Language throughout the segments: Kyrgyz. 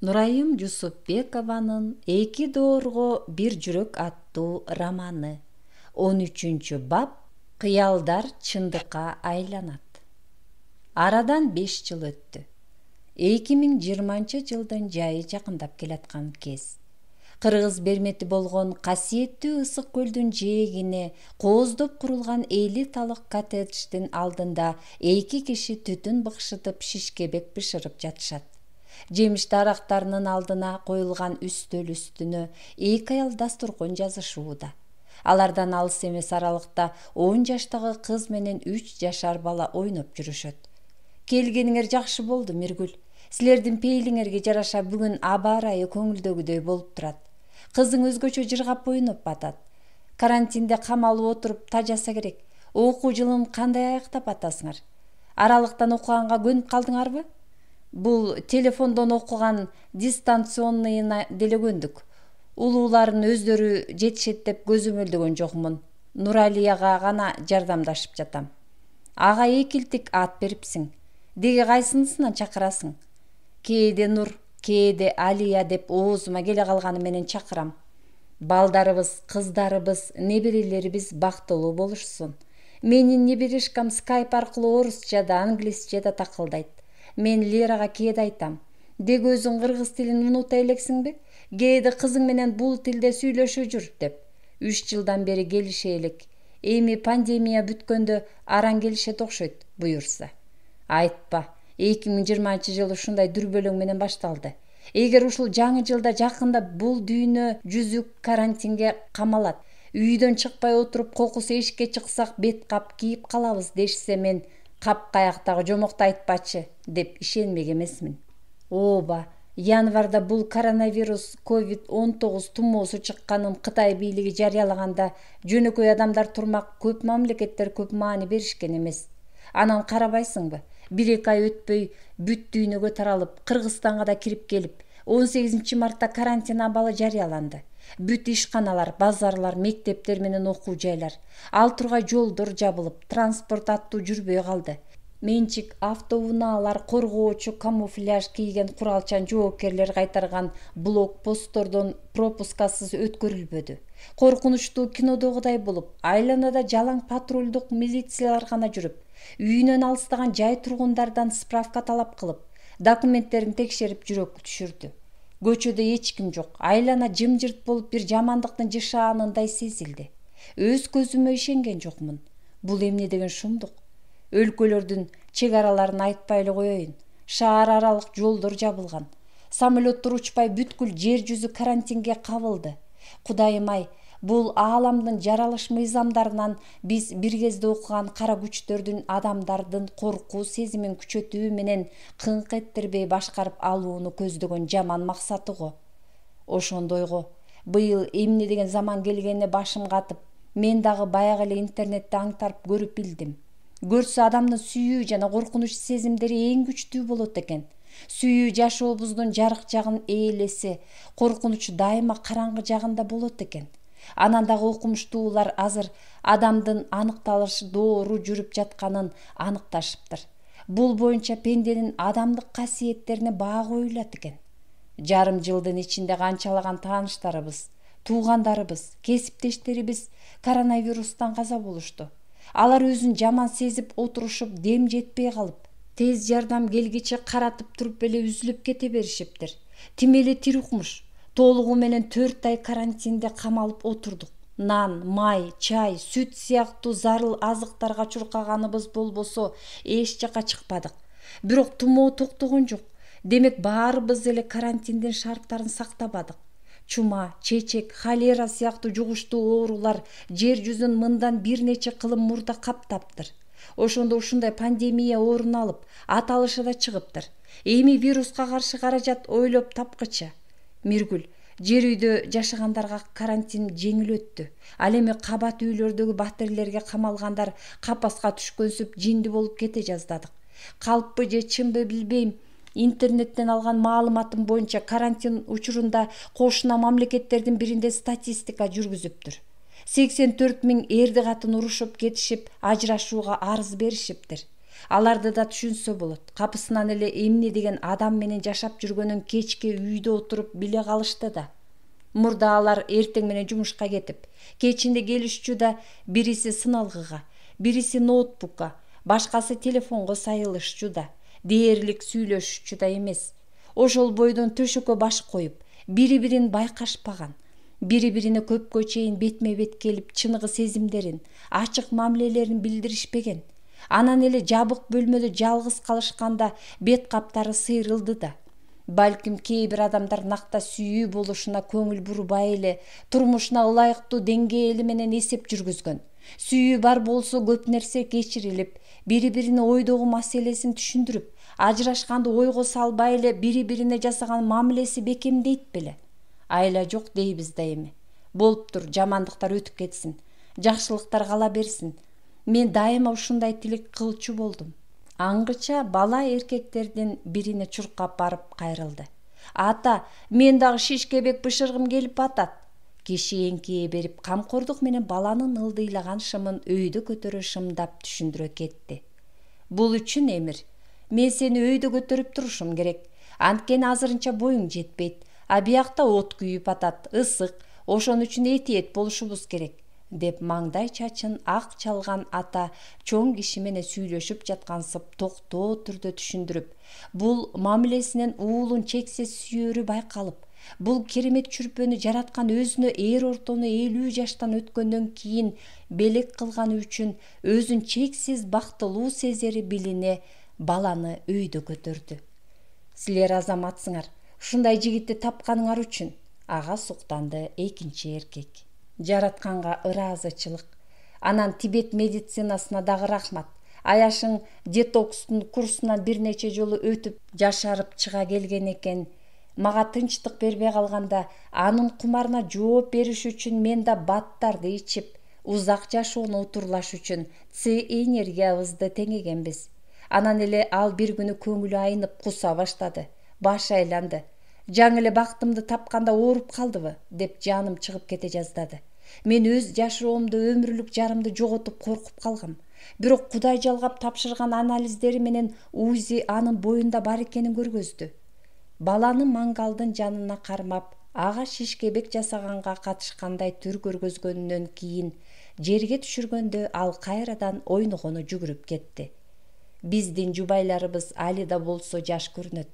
Нурайым Жусупбекованын «Эки доорго бир жүрөк» аттуу романы. 13-бап «Кыялдар чындыкка айланат». Арадан 5 жыл өттү. 2020-жылдын жайы жакындап келаткан кез. Кыргыз бермети болгон касиеттүү ысык көлдүн жээгине кооздоп курулган элиталык коттедждин алдында 2 киши түтүн быкшытып шишкебек бышырып жатышат. Жемиш дарактарынын алдына коюлган үстөл үстүнө 2 аял дастуркон жазышууда. Алардан алыс эмес аралыкта 10 жаштагы кыз менен 3 жашар бала ойноп жүрүшөт. Келгениңер жакшы болду, Миргүл. Силердин пейлиңерге жараша бүгүн аба ырайы көңүлдөгүдөй болуп турат. Кызың өзгөчө жыргап ойноп атат. Карантинде камалып отуруп тажаса керек. Окуу жылын кандай аяктап атасыңар? Аралыктан окуганга көнүп калдыңарбы? Бул телефондон окуган дистанционныйына деле көндүк. Улууларын өздөрү жетишет деп көзөмөлдөгөн жокмун. Нуралияга гана жардамдашып жатам. Ага экилтик ат берипсиң. Деги кайсынысынан чакырасың? Кээде Нур, кээде Алия деп оозума келе калганы менен чакырам. Балдарыбыз, кыздарыбыз, неберелерибиз бактылуу болушсун. Менин неберишкам скайп аркылуу орусча да, англисче да такылдайт. Мен Лерага кээде айтам. Деги өзүң кыргыз тилин унута элексиңби? Кээде кызың менен бул тилде сүйлөшө жүр деп. 3 жылдан бери келише элек. Эми пандемия бүткөндө араң келишет окшойт, буюрса. Айтпа, 2020-жыл ушундай дүрбөлөң менен башталды. Эгер ушул жаңы жылда жакында бул дүйнө жүзүк карантинге камалат, үйдөн чыкпай отуруп кокус эшикке чыксак бет кап кийип калабыз дешсе, мен капкаяктагы жомокту айтпачы деп ишенмек эмесмин. Ооба, январда бул коронавирус COVID-19 тумоосу чыкканын Кытай бийлиги жарыялаганда жөнөкөй адамдар турмак көп мамлекеттер көп маани беришкен эмес. Анан карабайсыңбы? 1-2 ай өтпөй бүт дүйнөгө таралып, Кыргызстанга да кирип келип, 18-мартта карантин абалы жарыяланды. Бүт ишканалар, базарлар, мектептер менен окуу жайлар, ал тургай жолдор жабылып, транспорт аттуу жүрбөй калды. Менчик автоунаалар коргоочу камуфляж кийген куралчан жоопкерлер кайтарган блокпосттордон пропускасыз өткөрүлбөдү. Коркунучтуу кинодогудай болуп, айланада жалаң патрулдук милициялар гана жүрүп, үйүнөн алыстаган жай тургундардан справка талап кылып, документтерин текшерип жүрөк түшүрдү. Көчөдө эч ким жок, айлана жымжырт болуп бир жамандыктын жышаанындай сезилди. Өз көзүмө ишенген жокмун. Бул эмне деген шумдук? Өлкөлөрдүн чек араларын айтпай эле коеюн. Шаар аралык жолдор жабылган. Самолеттор учпай бүткүл жер жүзү карантинге кабылды. Кудайым-ай, бул ааламдын жаралыш мыйзамдарынан биз бир кезде окуган кара күчтөрдүн адамдардын коркуу сезимин күчөтүү менен кыңк эттирбей башкарып алууну көздөгөн жаман максаты го. Ошондойго быйыл эмне деген заман келгенине башым катып, мен дагы баягы эле интернетте аңтарып көрүп билдим. Көрсө адамдын сүйүү жана коркунуч сезимдери эң күчтүү болот экен. Сүйүү жашообуздун жарык жагын ээлесе, коркунуч дайыма караңгы жагында болот экен. Анан дагы окумуштуулар азыр адамдын аныкталыш доору жүрүп жатканын аныкташыптыр. Бул боюнча пенденин адамдык касиеттерине баа коюлат экен. Жарым жылдын ичинде канчалаган тааныштарыбыз, туугандарыбыз, кесиптештерибиз коронавирустан каза болушту. Алар өзүн жаман сезип отурушуп, дем жетпей калып, тез жардам келгиче каратып туруп эле үзүлүп кете беришиптир. Тим эле тирикмуш. Толугу менен 4 ай карантинде камалып отурдук. Нан, май, чай, сүт сыяктуу зарыл азыктарга чуркаганыбыз болбосо эч жака чыкпадык. Бирок тумоо токтогон жок. Демек баарыбыз эле карантиндин шарттарын сактабадык. Чума, чечек, холера сыяктуу жугуштуу оорулар жер жүзүн мындан бир нече кылым мурда каптаптыр. Ошондо ушундай пандемия орун алып, аталышы да чыгыптыр. Эми вируска каршы каражат ойлоп тапкыча. Миргүл, жер үйдө жашагандарга карантин жеңил өттү. Ал эми кабат үйлөрдөгү батирлерге камалгандар капаска түшкөнсүп жинди болуп кете жаздадык. Калппы же чынбы билбейм. Интернеттен алган маалыматым боюнча карантин учурунда кошуна мамлекеттердин биринде статистика жүргүзүптүр. 84 000 эрди катын урушуп кетишип, ажырашууга арыз беришиптир. Аларды да түшүнсө болот. Капысынан эле эмне деген адам менен жашап жүргөнүн кечке үйдө отуруп биле калышты да. Мурда алар эртең менен жумушка кетип, кечинде келишчү да, бириси сыналгыга, бириси ноутбукка, башкасы телефонго сайылышчу да, дээрлик сүйлөшүчү да эмес. Ошол бойдон төшөккө баш коюп, бири-бирин байкашпаган, бири-бирине көпкө чейин бетме-бет келип, чыныгы сезимдерин, ачык мамилелерин билдиришпеген. Анан эле жабык бөлмөдө жалгыз калышканда бет каптары сыйрылды да. Балким кээ бир адамдар накта сүйүү болушуна көңүл бурбай эле, турмушуна ылайыктуу деңгээли менен эсеп жүргүзгөн. Сүйүү бар болсо көп нерсе кечирилип, бири-бирине ойдогу маселесин түшүндүрүп, ажырашканды ойго салбай эле бири-бирине жасаган мамилеси бекемдейт беле. Айла жок дейбиз да эми. Болуптур, жамандыктар өтүп кетсин, жакшылыктар кала берсин. Мен дайыма ушундай тилек кылчу болдум. Аңгыча бала эркектердин бирине чуркап барып кайрылды. Ата, мен дагы шишкебек бышыргым келип атат. Киши эңкие берип, камкордук менен баланын ылдыйлаган шымын өйдө көтөрө шымдап түшүндүрө кетти. Бул үчүн Эмир, мен сени өйдө көтөрүп турушум керек. Анткени азырынча боюң жетпейт. А биякта от күйүп атат, ысык, ошон үчүн этиет болушубуз керек, деп маңдай чачын ак чалган ата чоң киши менен сүйлөшүп жаткансып токтоо түрдө түшүндүрүп, бул мамилесинен уулун чексиз сүйөрү байкалып, бул керемет чүрпөнү жараткан өзүнө эр ортону 50 жаштан өткөндөн кийин белек кылганы үчүн өзүн чексиз бактылуу сезери билине баланы өйдө көтөрдү. Силер азаматсыңар, ушундай жигитти тапканыңар үчүн, ага суктанды экинчи эркек. Жаратканга ыраазычылык. Анан Тибет медицинасына дагы рахмат. Аяшың детокстун курсунан бир нече жолу өтүп, жашарып чыга келген экен. Мага тынчтык бербей калганда, анын кумарына жооп бериш үчүн мен да баттарды ичип, узак жашоону утурлаш үчүн энергиябызды теңегенбиз. Анан эле ал бир күнү көңүлү айнып куса баштады. Башы айланды. Жаңы эле бактымды тапканда ооруп калдыбы, деп жаным чыгып кете жаздады. Мен өз жашоомдо өмүрлүк жарымды жоготуп коркуп калгам. Бирок Кудай жалгап тапшырган анализдери менен УЗИ анын боюнда бар экенин көргөздү. Баланы маңгалдын жанына кармап, ага шишкебек жасаганга катышкандай түр көргөзгөндөн кийин жерге түшүргөндө ал кайрадан ойногону жүгүрүп кетти. Биздин жубайларыбыз али да болсо жаш көрүнөт.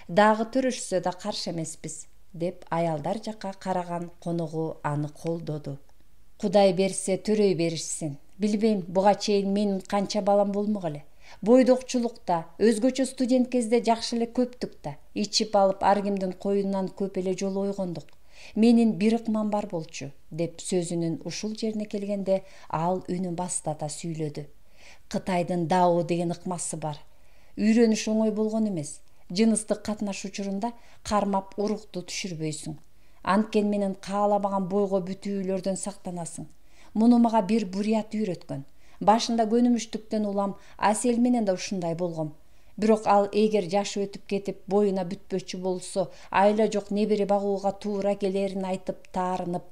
Дагы төрөшсө да каршы эмеспиз, деп аялдар жакка караган коногу аны колдоду. Кудай берсе төрөй беришсин. Билбейм, буга чейин менин канча балам болмок эле. Бойдокчулукта, өзгөчө студент кезде жакшы эле көптүк да, ичип алып ар кимдин коюнан көп эле жолу ойгондук. Менин бир ыкмам бар болчу, деп сөзүнүн ушул жерине келгенде ал үнүн бастата сүйлөдү. Кытайдын Дао деген ыкмасы бар. Үйрөнүш оңой болгон эмес. Жыныстык катнаш учурунда кармап урукту түшүрбөйсүң. Анткен менен кааламаган бойго бүтүүлөрдөн сактанасың. Муну мага бир бурят үйрөткөн. Башында көнүмүштүктөн улам, Асел менен да ушундай болгом. Бирок ал эгер жашы өтүп кетип, боюна бүтпөчү болсо, айла жок небере багууга туура келерин айтып таарынып,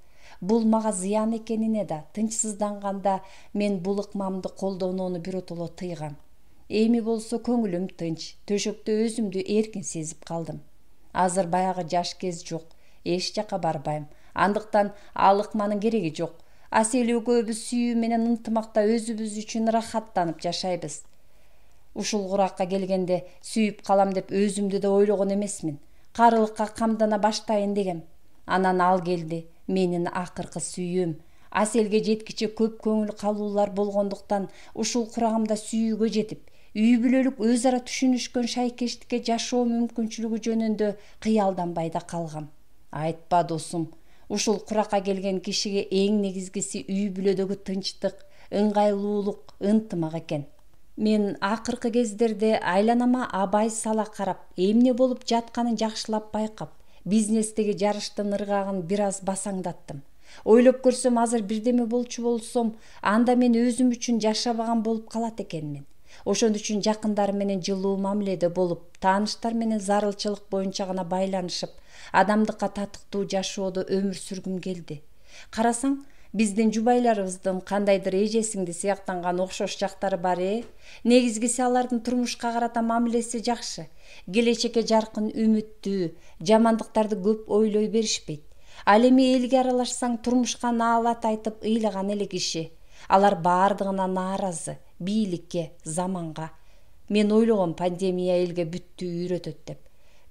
бул мага зыян экенине да тынчсызданганда мен бул ыкмамды колдонууну биротоло тыйгам. Эми болсо көңүлүм тынч, төшөктө өзүмдү эркин сезип калдым. Азыр баягы жаш кез жок, эч жака барбайм. Андыктан ал ыкманын кереги жок. Асел экөөбүз сүйүү менен ынтымакта өзүбүз үчүн рахаттанып жашайбыз. Ушул куракка келгенде сүйүп калам деп өзүмдү да ойлогон эмесмин. Карылыкка камдана баштайын дегем. Анан ал келди, менин акыркы сүйүүм. Аселге жеткиче көп көңүл калуулар болгондуктан ушул курагымда сүйүүгө жетип, үй бүлөлүк өз ара түшүнүшкөн шайкештикке жашоо мүмкүнчүлүгү жөнүндө кыялданбай да калгам. Айтпа досум, ушул куракка келген кишиге эң негизгиси үй бүлөдөгү тынчтык, ыңгайлуулук, ынтымак экен. Мен акыркы кездерде айланама абай сала карап, эмне болуп жатканын жакшылап байкап, бизнестеги жарыштын ыргагын бир аз басаңдаттым. Ойлоп көрсөм, азыр бирдеме болчу болсом, анда мен өзүм үчүн жашабаган болуп калат экенмин. Ошон үчүн жакындар менен жылуу мамиледе болуп, тааныштар менен зарылчылык боюнча гана байланышып, адамдыкка татыктуу жашоодо өмүр сүргүм келди. Карасаң, Биздин жубайларыбыздын кандайдыр эжесиңди сыяктанган окшош жактары бар Негизгиси алардын турмушка карата мамилеси жакшы. Келечекке жаркын үмүттүү, жамандыктарды көп ойлой беришпейт. Ал эми элге аралашсаң турмушка наалат айтып ыйлаган эле киши. Алар баардыгына нааразы, бийликке, заманга. Мен ойлогом пандемия элге бүттү үйрөтөт деп.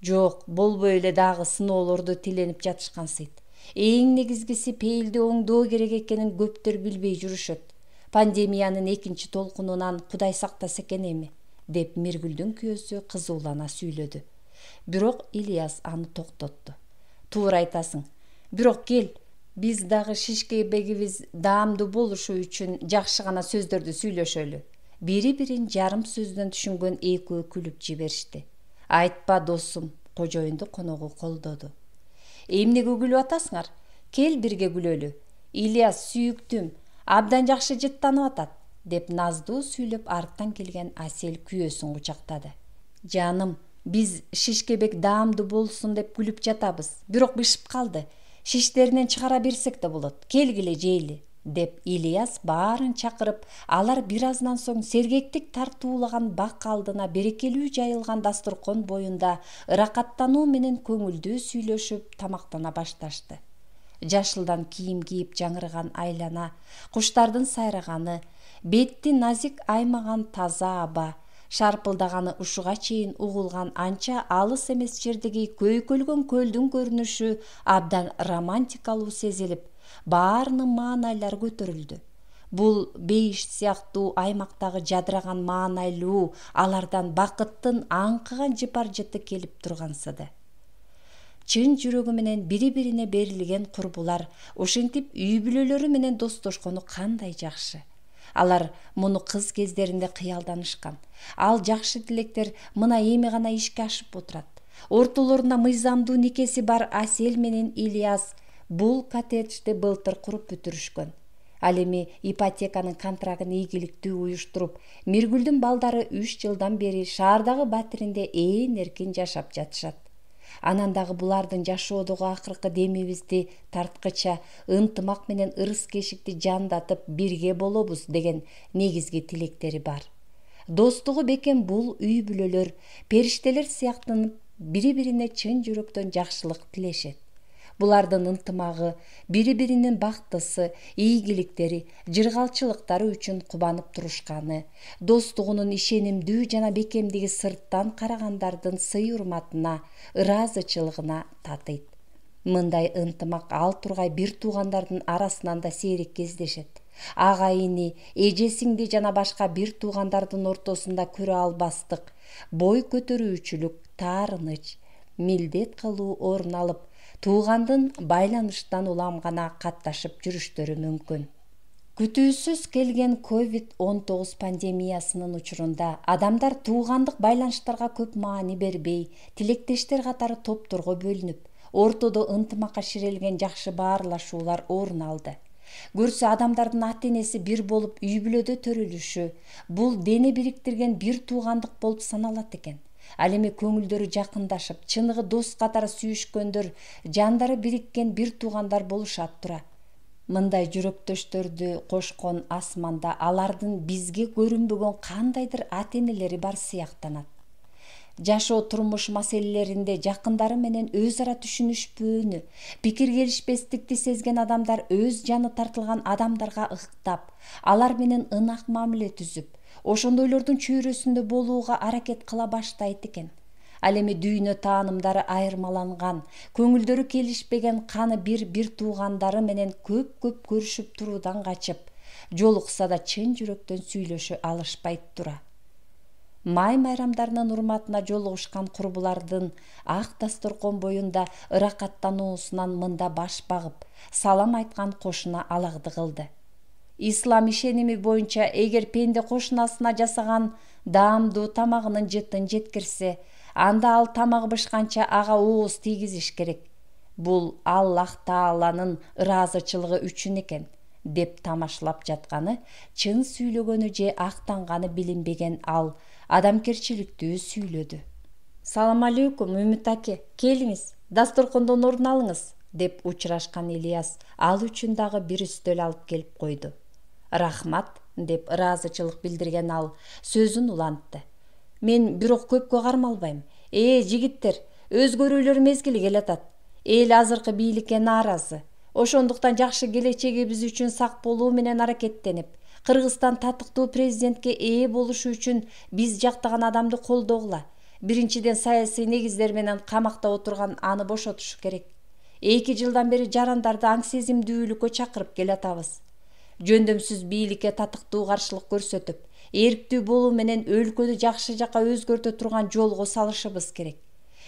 Жок, болбой эле дагы сыноолорду тиленип жатышкансыйт. Эң негизгиси пейилди оңдоо керек экенин көптөр билбей жүрүшөт. Пандемиянын экинчи толкунунан Кудай сактаса экен эми, деп Миргүлдүн күйөөсү кызуулана сүйлөдү. Бирок Ильяс аны токтотту. Туура айтасың. Бирок кел, биз дагы шишкебегибиз даамдуу болушу үчүн жакшы гана сөздөрдү сүйлөшөлү. Бири-бирин жарым сөздөн түшүнгөн экөө күлүп жиберишти. Айтпа досум, кожоюнду коногу колдоду. Эмнеге күлүп атасыңар? Кел бирге күлөлү. Ильяс сүйүктүм, абдан жакшы жыттанып атат, деп наздуу сүйлөп арттан келген Асел күйөөсүн кучактады. Жаным, биз шишкебек даамдуу болсун деп күлүп жатабыз, бирок бышып калды. Шиштеринен чыгара берсек да болот. Келгиле жейли, деп Ильяс баарын чакырып, алар бир аздан соң сергектик тартуулаган бак алдына берекелүү жайылган дасторкон боюнда ыракаттануу менен көңүлдүү сүйлөшүп тамактана башташты. Жашылдан кийим кийип жаңырган айлана, куштардын сайраганы, бетти назик аймаган таза аба, шарпылдаганы ушуга чейин угулган анча алыс эмес жердеги көйкөлгөн көлдүн көрүнүшү абдан романтикалуу сезилип, баарынын маанайлары көтөрүлдү. Бул бейиш сыяктуу аймактагы жадыраган маанайлуу, алардан бакыттын аңкыган жыпар-жыты келип тургансыды. Чын жүрөгү менен бири-бирине берилген курбулар ошентип үй бүлөлөрү менен достошкону кандай жакшы. Алар муну кыз кездеринде кыялданышкан. Ал жакшы тилектер мына эми гана ишке ашып отурат. Ортолорунда мыйзамдуу никеси бар Асел менен Ильяс бул коттеджди былтыр куруп бүтүрүшкөн. Ал эми ипотеканын контрагын ийгиликтүү уюштуруп, Миргүлдүн балдары 3 жылдан бери шаардагы батиринде ээн эркин жашап жатышат. Анан дагы булардын жашоодогу акыркы демибизди тарткыча ынтымак менен ырыс кешикти жандатып бирге болобуз деген негизги тилектери бар. Достугу бекем бул үй бүлөлөр периштелер сыяктанып бири-бирине чын жүрөктөн жакшылык тилешет. Булардын ынтымагы, бири-биринин бактысы, ийгиликтери, жыргалчылыктары үчүн кубанып турушканы, достугунун ишенимдүү жана бекемдиги сырттан карагандардын сый-урматына, ыраазычылыгына татыйт. Мындай ынтымак ал тургай бир туугандардын арасынан да сейрек кездешет. Агайыны, эже-сиңди жана башка бир туугандардын ортосунда көрө албастык, бой көтөрүүчүлүк, таарыныч, милдет кылуу орун алып, туугандын байланыштан улам гана катташып жүрүштөрү мүмкүн. Күтүүсүз келген COVID-19 пандемиясынын учурунда адамдар туугандык байланыштарга көп маани бербей, тилектештер катары топторго бөлүнүп, ортодо ынтымакка ширелген жакшы баарлашуулар орун алды. Көрсө адамдардын ата-энеси бир болуп үй бүлөдө төрөлүшү, бул дене бириктирген бир туугандык болуп саналат экен. Ал эми көңүлдөрү жакындашып, чыныгы дос катары сүйүшкөндөр, жандары бириккен бир туугандар болушат тура. Мындай жүрөктөштөрдү кошкон асманда алардын бизге көрүнбөгөн кандайдыр ата-энелери бар сыяктанат. Жашоо турмуш маселелеринде жакындары менен өз ара түшүнүшпөөнү, пикир келишпестикти сезген адамдар өз жаны тартылган адамдарга ыктап, алар менен ынак мамиле түзүп, ошондойлордун чөйрөсүндө болууга аракет кыла баштайт экен. Ал эми дүйнө таанымдары айырмаланган, көңүлдөрү келишпеген каны бир туугандары менен көп көрүшүп туруудан качып, жолукса да чын жүрөктөн сүйлөшө алышпайт тура. Май майрамдарынын урматына жолугушкан курбулардын ак дасторкон боюнда ыракаттануусунан мында баш багып, салам айткан кошуна алагды кылды. Ислам ишеними боюнча эгер пенде кошунасына жасаган даамдуу тамагынын жытын жеткирсе, анда ал тамагы бышканча ага ооз тийгизиш керек. Бул Аллах Тааланын ыраазычылыгы үчүн экен, деп тамашлап жатканы, чын сүйлөгөнү же актанганы билинбеген ал адамкерчиликтүү сүйлөдү. Салам алейкум, Үмүт аке. Келиңиз, дасторкондон орун алыңыз. деп учурашкан Ильяс ал үчүн дагы бир үстөл алып келип койду. Рахмат деп ыраазычылык билдирген ал сөзүн улантты. Мен бирок көпкө кармалбайм. Жигиттер, өзгөрүүлөр мезгили келатат. Эл азыркы бийликке нааразы. Ошондуктан жакшы келечегибиз үчүн сак болуу менен аракеттенип, Кыргызстан татыктуу президентке ээ болушу үчүн биз жактаган адамды колдогула. Биринчиден, саясий негиздер менен камакта отурган аны бошотуш керек. 2 жылдан бери жарандарды аң сезимдүүлүккө чакырып келатабыз. Жөндөмсүз бийликке татыктуу каршылык көрсөтүп, эрктүү болуу менен өлкөнү жакшы жакка өзгөртө турган жолго салышыбыз керек.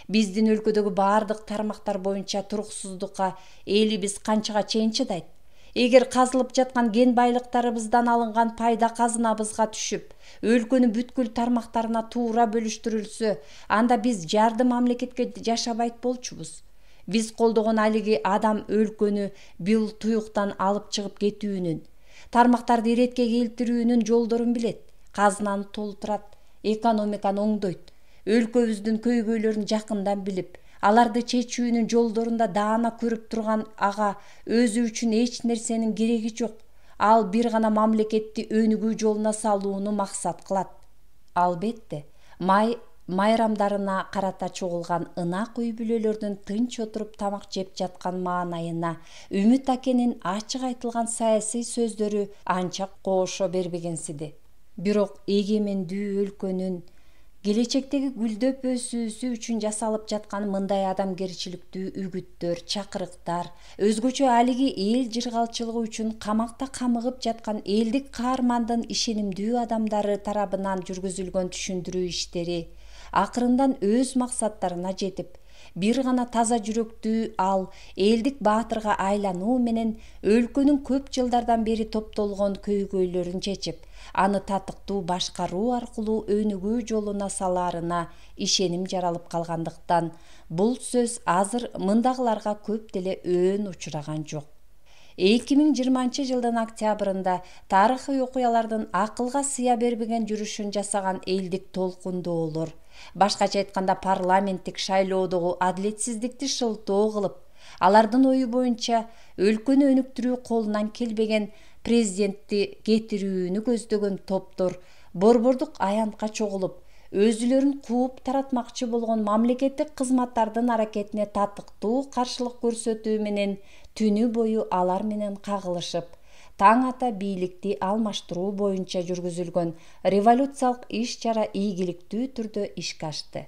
Биздин өлкөдөгү баардык тармактар боюнча туруксуздукка элибиз канчага чейин чыдайт? Эгер казылып жаткан кен байлыктарыбыздан алынган пайда казынабызга түшүп, өлкөнүн бүткүл тармактарына туура бөлүштүрүлсө, анда биз жарды мамлекетке жашабайт болчубуз. Биз колдогон алиги адам өлкөнү бул туюктан алып чыгып кетүүнүн, тармактарды иретке келтирүүнүн жолдорун билет, казынаны толтурат, экономиканы оңдойт. Өлкөбүздүн көйгөйлөрүн жакындан билип, аларды чечүүнүн жолдорунда даана көрүп турган ага өзү үчүн эч нерсенин кереги жок. Ал бир гана мамлекетти өнүгүү жолуна салууну максат кылат. Албетте, майрамдарына карата чогулган ынак үй бүлөлөрдүн тынч отуруп тамак жеп жаткан маанайына Үмүт акенин ачык айтылган саясий сөздөрү анча кошо бербегенсиди. Бирок эгемендүү өлкөнүн келечектеги гүлдөп өсүүсү үчүн жасалып жаткан мындай адамгерчиликтүү үгүттөр, чакырыктар, өзгөчө алиги эл жыргалчылыгы үчүн камакта камыгып жаткан элдик каармандын ишенимдүү адамдары тарабынан жүргүзүлгөн түшүндүрүү иштери акырындан өз максаттарына жетип, бир гана таза жүрөктүү ал элдик баатырга айлануу менен өлкөнүн көп жылдардан бери топтолгон көйгөйлөрүн чечип, аны татыктуу башкаруу аркылуу өнүгүү жолуна салаарына ишеним жаралып калгандыктан, бул сөз азыр мындагыларга көп деле өөн учураган жок. 2020 жылдын октябрында тарыхый окуялардын акылга сыя бербеген жүрүшүн жасаган элдик толкундоолор, башкача айтканда парламенттик шайлоодогу адилетсиздикти шылтоо кылып, алардын ою боюнча өлкөнү өнүктүрүү колунан келбеген президентти кетирүүнү көздөгөн топтор борбордук аянтка чогулуп, өзүлөрүн кууп таратмакчы болгон мамлекеттик кызматтардын аракетине татыктуу каршылык көрсөтүү менен түнү бою алар менен кагылышып, таң ата бийликти алмаштыруу боюнча жүргүзүлгөн революциялык иш-чара ийгиликтүү түрдө ишке ашты.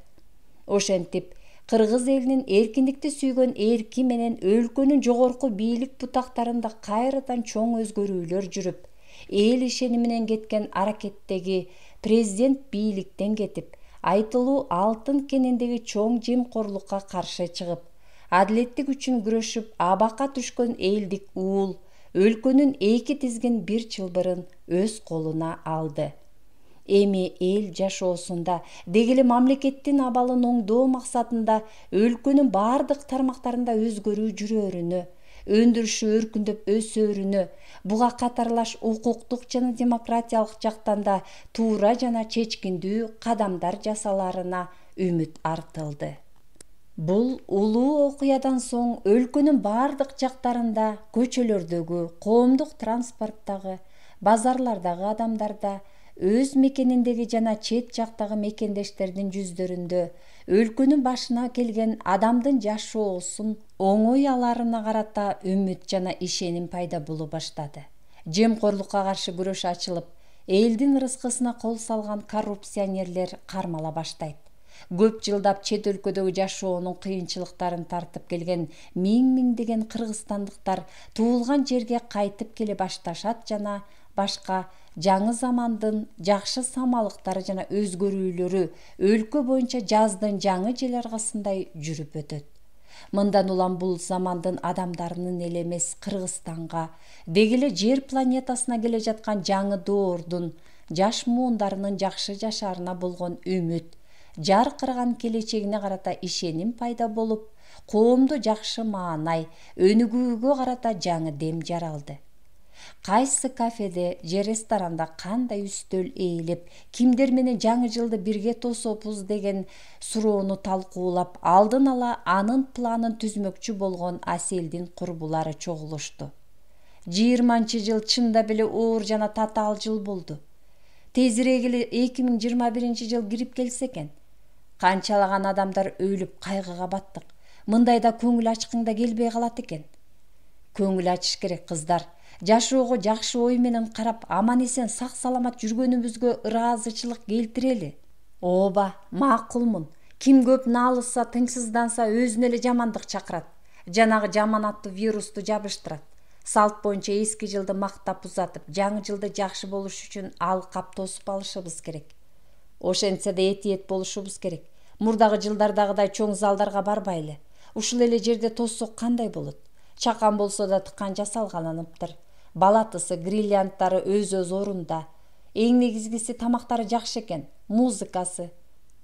Ошентип, кыргыз элинин эркиндикти сүйгөн эрки менен өлкөнүн жогорку бийлик бутактарында кайрадан чоң өзгөрүүлөр жүрүп, эл ишениминен кеткен аракеттеги президент бийликтен кетип, айтылуу алтын кениндеги чоң жемкорлукка каршы чыгып, адилеттик үчүн күрөшүп, абакка түшкөн элдик уул өлкөнүн эки тизгин бир чылбырын өз колуна алды. Эми эл жашоосунда дегеле мамлекеттин абалын оңдоо максатында өлкөнүн баардык тармактарында өзгөрүү жүрөөрүнө, өндүрүшү өркүндөп өсөөрүнө, буга катарлаш укуктук жана демократиялык жактан да туура жана чечкиндүү кадамдар жасалаарына үмүт артылды. Бул улуу окуядан соң өлкөнүн баардык жактарында, көчөлөрдөгү, коомдук транспорттагы, базарлардагы адамдарда, өз мекениндеги жана чет жактагы мекендештердин жүздөрүндө өлкөнүн башына келген адамдын жашоосун оңой аларына карата үмүт жана ишеним пайда боло баштады. Жемкорлукка каршы күрөш ачылып, элдин ырыскысына кол салган коррупционерлер кармала баштайт. Көп жылдап чет өлкөдөгү жашоонун кыйынчылыктарын тартып келген миңдеген кыргызстандыктар туулган жерге кайтып келе башташат жана башка жаңы замандын жакшы самалыктары жана өзгөрүүлөрү өлкө боюнча жаздын жаңы жел аргасындай жүрүп өтөт. Мындан улам бул замандын адамдарынын эле эмес, Кыргызстанга, дегеле жер планетасына келе жаткан жаңы доордун, жаш муундарынын жакшы жашаарына болгон үмүт, жаркыраган келечегине карата ишеним пайда болуп, коомдо жакшы маанай, өнүгүүгө карата жаңы дем жаралды. Кайсы кафеде же ресторанда кандай үстөл ээлеп, кимдер менен жаңы жылды бирге тособуз деген суроону талкуулап, алдын ала анын планын түзмөкчү болгон Аселдин курбулары чогулушту. 20-жыл чында беле оор жана татаал жыл болду. Тезирээк эле 2021 жыл кирип келсе экен. Канчалаган адамдар өлүп кайгыга баттык. Мындайда көңүл ачкыңда келбей калат экен. Көңүл ачыш керек кыздар. Жашоого жакшы ой менен карап, аман-эсен сак-саламат жүргөнүбүзгө ыраазычылык келтирели. Ооба, макулмун. Ким көп наалыса, тыңсызданса өзүнө эле жамандык чакырат. Жанагы жаман аттуу вирусту жабыштырат. Салт боюнча эски жылды мактап узатып, жаңы жылды жакшы болуш үчүн алкап тосуп алышыбыз керек. Ошентсе да этиет болушубуз керек. Мурдагы жылдардагыдай чоң залдарга барбайлы. Ушул эле жерде тоссок кандай болот? Чакан болсо да тыкан жасалганыптыр. Балатысы, гриллианттары өз орунда. Эң негизгиси тамактары жакшы экен, музыкасы.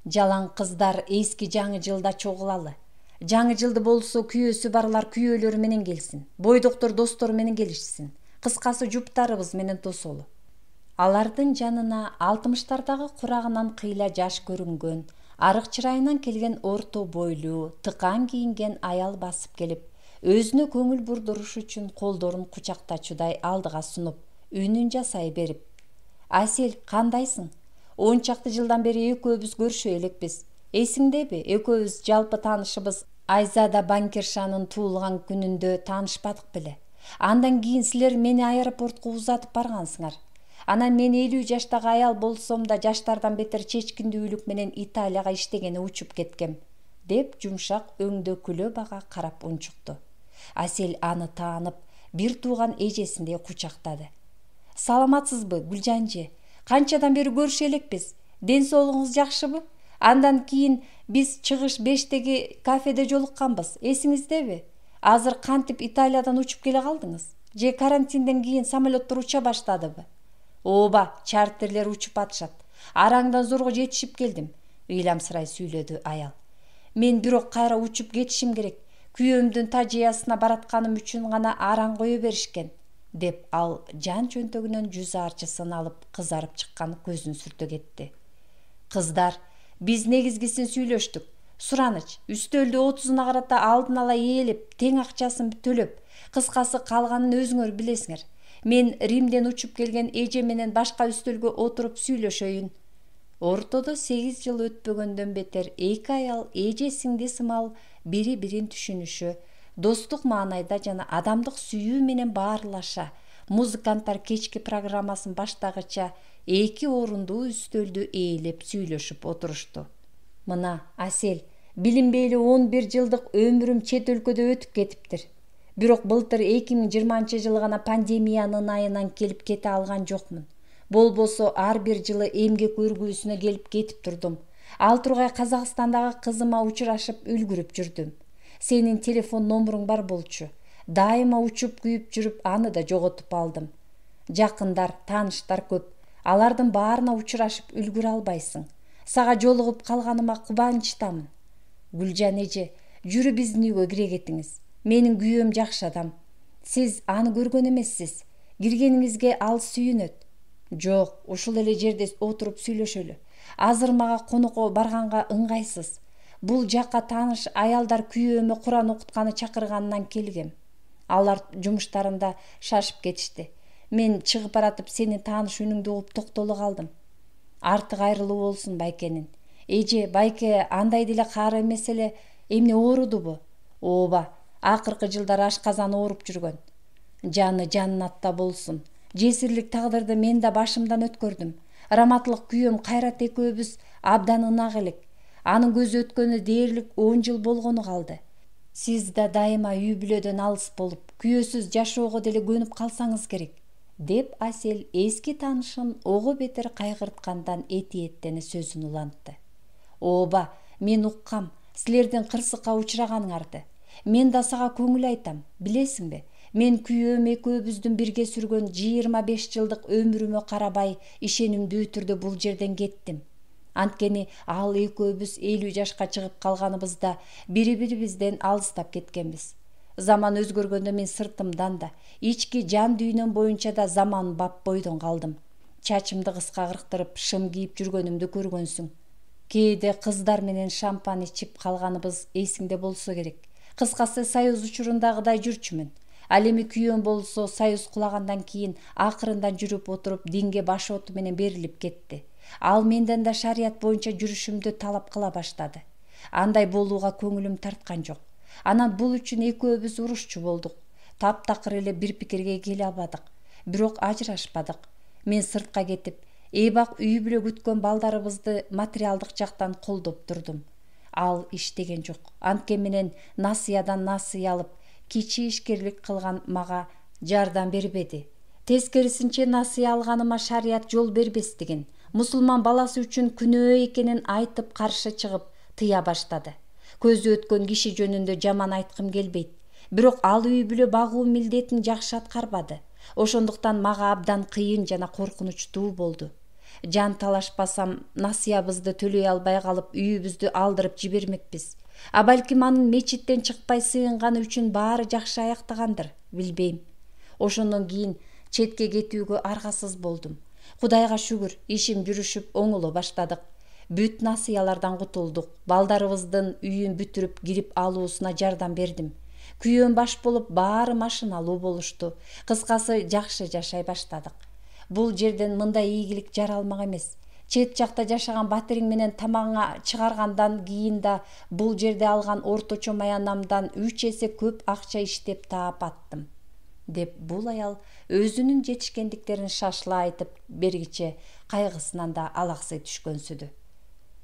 Жалаң кыздар эски жаңы жылда чогулалы. Жаңы жылды болсо күйөөсү барлар күйөөлөрү менен келсин. Бойдоктор достору менен келишсин. Кыскасы жуптарыбыз менен тосолу. Алардын жанына 60-тардагы курагынан кыйла жаш көрүнгөн, арык чырайынан келген орто бойлуу, тыкан кийинген аял басып келип, өзүнө көңүл бурдуруш үчүн колдорун кучактачудай алдыга сунуп, үнүн жасай берип: "Асел, кандайсың? 10 чакты жылдан бери экөөбүз көрүшө элекпиз. Эсиңдеби, экөөбүз жалпы таанышыбыз Айзада банкиршанын туулган күнүндө таанышпадык беле? Андан кийин силер мени аэропортко узатып баргансыңар. Анан мен 50 жаштагы аял болсом да жаштардан бетер чечкиндүүлүк менен Италияга иштегени учуп кеткем", деп жумшак өңдө күлө бага карап унчукту. Асел аны таанып, бир тууган эжесиндей кучактады. "Саламатсызбы, Гүлжанжы? Канчадан бери көрүшө элекпиз? Ден соолугуңуз жакшыбы? Андан кийин биз чыгыш 5-теги кафеде жолукканбыз, эсиңиздеби? Азыр кантип Италиядан учуп келе калдыңыз? Же карантинден кийин самолеттор уча баштадыбы?" "Ооба, чартерлер учуп атышат. Араңдан зорго жетишип келдим", ыйламсырай сүйлөдү аял. "Мен бирок кайра учуп кетишим керек. Күйөөмдүн тажыясына баратканым үчүн гана араң кое беришкен", деп ал жан чөнтөгүнөн жүз арчысын алып, кызарып чыккан көзүн сүртө кетти. "Кыздар, биз негизгисин сүйлөштүк. Сураныч, үстөлдү 30-уна карата алдын ала ээлеп, тең акчасын төлөп, кыскасы калганын өзүңөр билесиңер. Мен Римден учуп келген эже менен башка үстөлгө отуруп сүйлөшөйүн." Ортодо 8 жыл өтпөгөндөн бетер эки аял эже сиңди сымал бири-бирин түшүнүшө, достук маанайда жана адамдык сүйүү менен баарлаша, музыканттар кечки программасын баштагыча эки орундуу үстөлдү ээлеп сүйлөшүп отурушту. "Мына, Асел, билинбейли 11 жылдык өмүрүм чет өлкөдө өтүп кетиптир. Бирок былтыр 2020 жылы гана пандемиянын айынан келип кете алган жокмун. Болбосо ар бир жылы эмгек өргүүсүнө келип кетип турдум. Ал тургай Казакстандагы кызыма учурашып үлгүрүп жүрдүм. Сенин телефон номуруң бар болчу. Дайыма учуп күйүп жүрүп, аны да жоготуп алдым. Жакындар, тааныштар көп. Алардын баарына учурашып үлгүрө албайсың. Сага жолугуп калганыма кубанычтамын. Гүлжан эже, жүрү биздин үйгө кире кетиңиз. Менин күйөөм жакшы адам. Сиз аны көргөн эмессиз. Киргениңизге ал сүйүнөт." "Жок, ушул эле жерде отуруп сүйлөшөлү. Азыр мага конокко барганга ыңгайсыз. Бул жакка тааныш аялдар күйөөмө Куран окутканы чакырганынан келгем. Алар жумуштарында шашып кетишти. Мен чыгып баратып сенин тааныш үнүңдү угуп токтоло калдым. Артык айрылуу болсун байкенин. Эже, байке андай деле кары эмес эле, эмне оорудубу?" "Ооба, акыркы жылдары ашказан ооруп жүргөн. Жаны жаннатта болсун. Жесирлик тагдырды мен да башымдан өткөрдүм. Раматлык күйөөм Кайрат экөөбүз абдан ынак элек. Анын көзү өткөнү дээрлик 10 жыл болгону калды. Сиз да дайыма үй бүлөдөн алыс болуп, күйөөсүз жашоого деле көнүп калсаңыз керек", деп Асел эски таанышын ого бетер кайгырткандан этиеттене сөзүн улантты. "Ооба, мен уккам, силердин кырсыкка учураганыңарды. Мен да сага көңүл айтам, билесиңби? Мен күйөөм экөөбүздүн бирге сүргөн 25 жылдык өмүрүмө карабай ишенимдүү түрдө бул жерден кеттим. Анткени ал экөөбүз 50 жашка чыгып калганыбызда бири-бирибизден алыстап кеткенбиз. Заман өзгөргөндө мен сыртымдан да, ички жан дүйнөм боюнча да заман бап бойдон калдым. Чачымды кыска кырктырып, шым кийип жүргөнүмдү көргөнсүң. Кээде кыздар менен шампан ичип калганыбыз эсиңде болсо керек. Кыскасы, союз учурундагыдай жүрчүмүн. Ал эми күйөөм болсо союз кулагандан кийин акырындан жүрүп отуруп динге баш оту менен берилип кетти. Ал менден да шарият боюнча жүрүшүмдү талап кыла баштады. Андай болууга көңүлүм тарткан жок. Анан бул үчүн экөөбүз урушчу болдук. Таптакыр эле бир пикирге келе албадык. Бирок ажырашпадык. Мен сыртка кетип, эбак үй бүлө күткөн балдарыбызды материалдык жактан колдоп турдум. Ал иштеген жок. Анткени менен насыядан насыя алып, кичи ишкерлик кылган мага жардам бербеди. Тескерисинче, насыя алганыма шарият жол бербестигин, мусулман баласы үчүн күнөө экенин айтып каршы чыгып тыя баштады. Көзү өткөн киши жөнүндө жаман айткым келбейт. Бирок ал үй бүлө багуу милдетин жакшы аткарбады. Ошондуктан мага абдан кыйын жана коркунучтуу болду. Жан талашпасам, насыябызды төлөй албай калып, үйүбүздү алдырып жибермекпиз. А балким анын мечиттен чыкпай сыйынганы үчүн баары жакшы аяктагандыр, билбейм. Ошондон кийин четке кетүүгө аргасыз болдум. Кудайга шүгүр, ишим жүрүшүп оңоло баштадык. Бүт насыялардан кутулдук. Балдарыбыздын үйүн бүтүрүп кирип алуусуна жардам бердим. Күйөөм баш болуп, баары машиналуу болушту. Кыскасы, жакшы жашай баштадык. Бул жерден мындай ийгилик жаралмак эмес. Чет жакта жашаган батириң менен тамагыңа чыгаргандан кийин да бул жерде алган орточо маянамдан 3 эсе көп акча иштеп таап аттым, деп бул аял өзүнүн жетишкендиктерин шашыла айтып бергиче кайгысынан да алаксый түшкөнсүдү.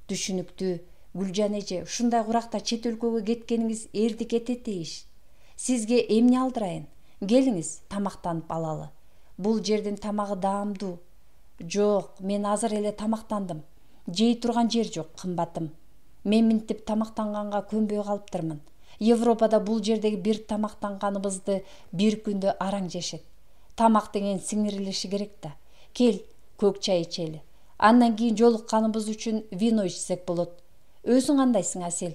Түшүнүктүү, Гүлжан эже, ушундай куракта чет өлкөгө кеткениңиз эрдик этет ийиш. Сизге эмне алдырайын? Келиңиз, тамактанып алалы. Бул жердин тамагы даамдуу. Жок, мен азыр эле тамактандым. Жей турган жер жок, кымбатым. Мен минтип тамактанганга көнбөй калыптырмын. Европада бул жердеги бир тамактанганыбызды бир күндө араң жешет. Тамак деген сиңирилиши керек да. Кел, көк чай ичели. Андан кийин жолукканыбыз үчүн вино ичсек болот. Өзүң кандайсың, Асел?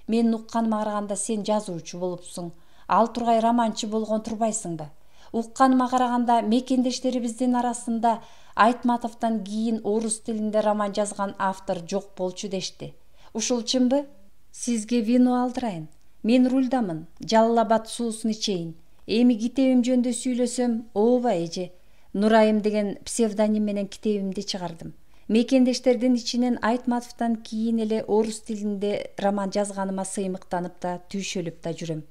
Мен укканыма караганда сен жазуучу болупсуң. Ал тургай романчы болгон турбайсыңбы? Укканыма караганда мекендештерибиздин арасында Айтматовдон кийин орус тилинде роман жазган автор жок болчу дешти. Ушул чынбы? Сизге вино алдырайын. Мен рульдамын. Жалал-Абад суусун ичейин. Эми китебим жөнүндө сүйлөсөм, ооба эже. Нурайым деген псевдоним менен китебимди чыгардым. Мекендештердин ичинен Айтматовдон кийин эле орус тилинде роман жазганыма сыймыктанып да, түйшөлүп да жүрөм.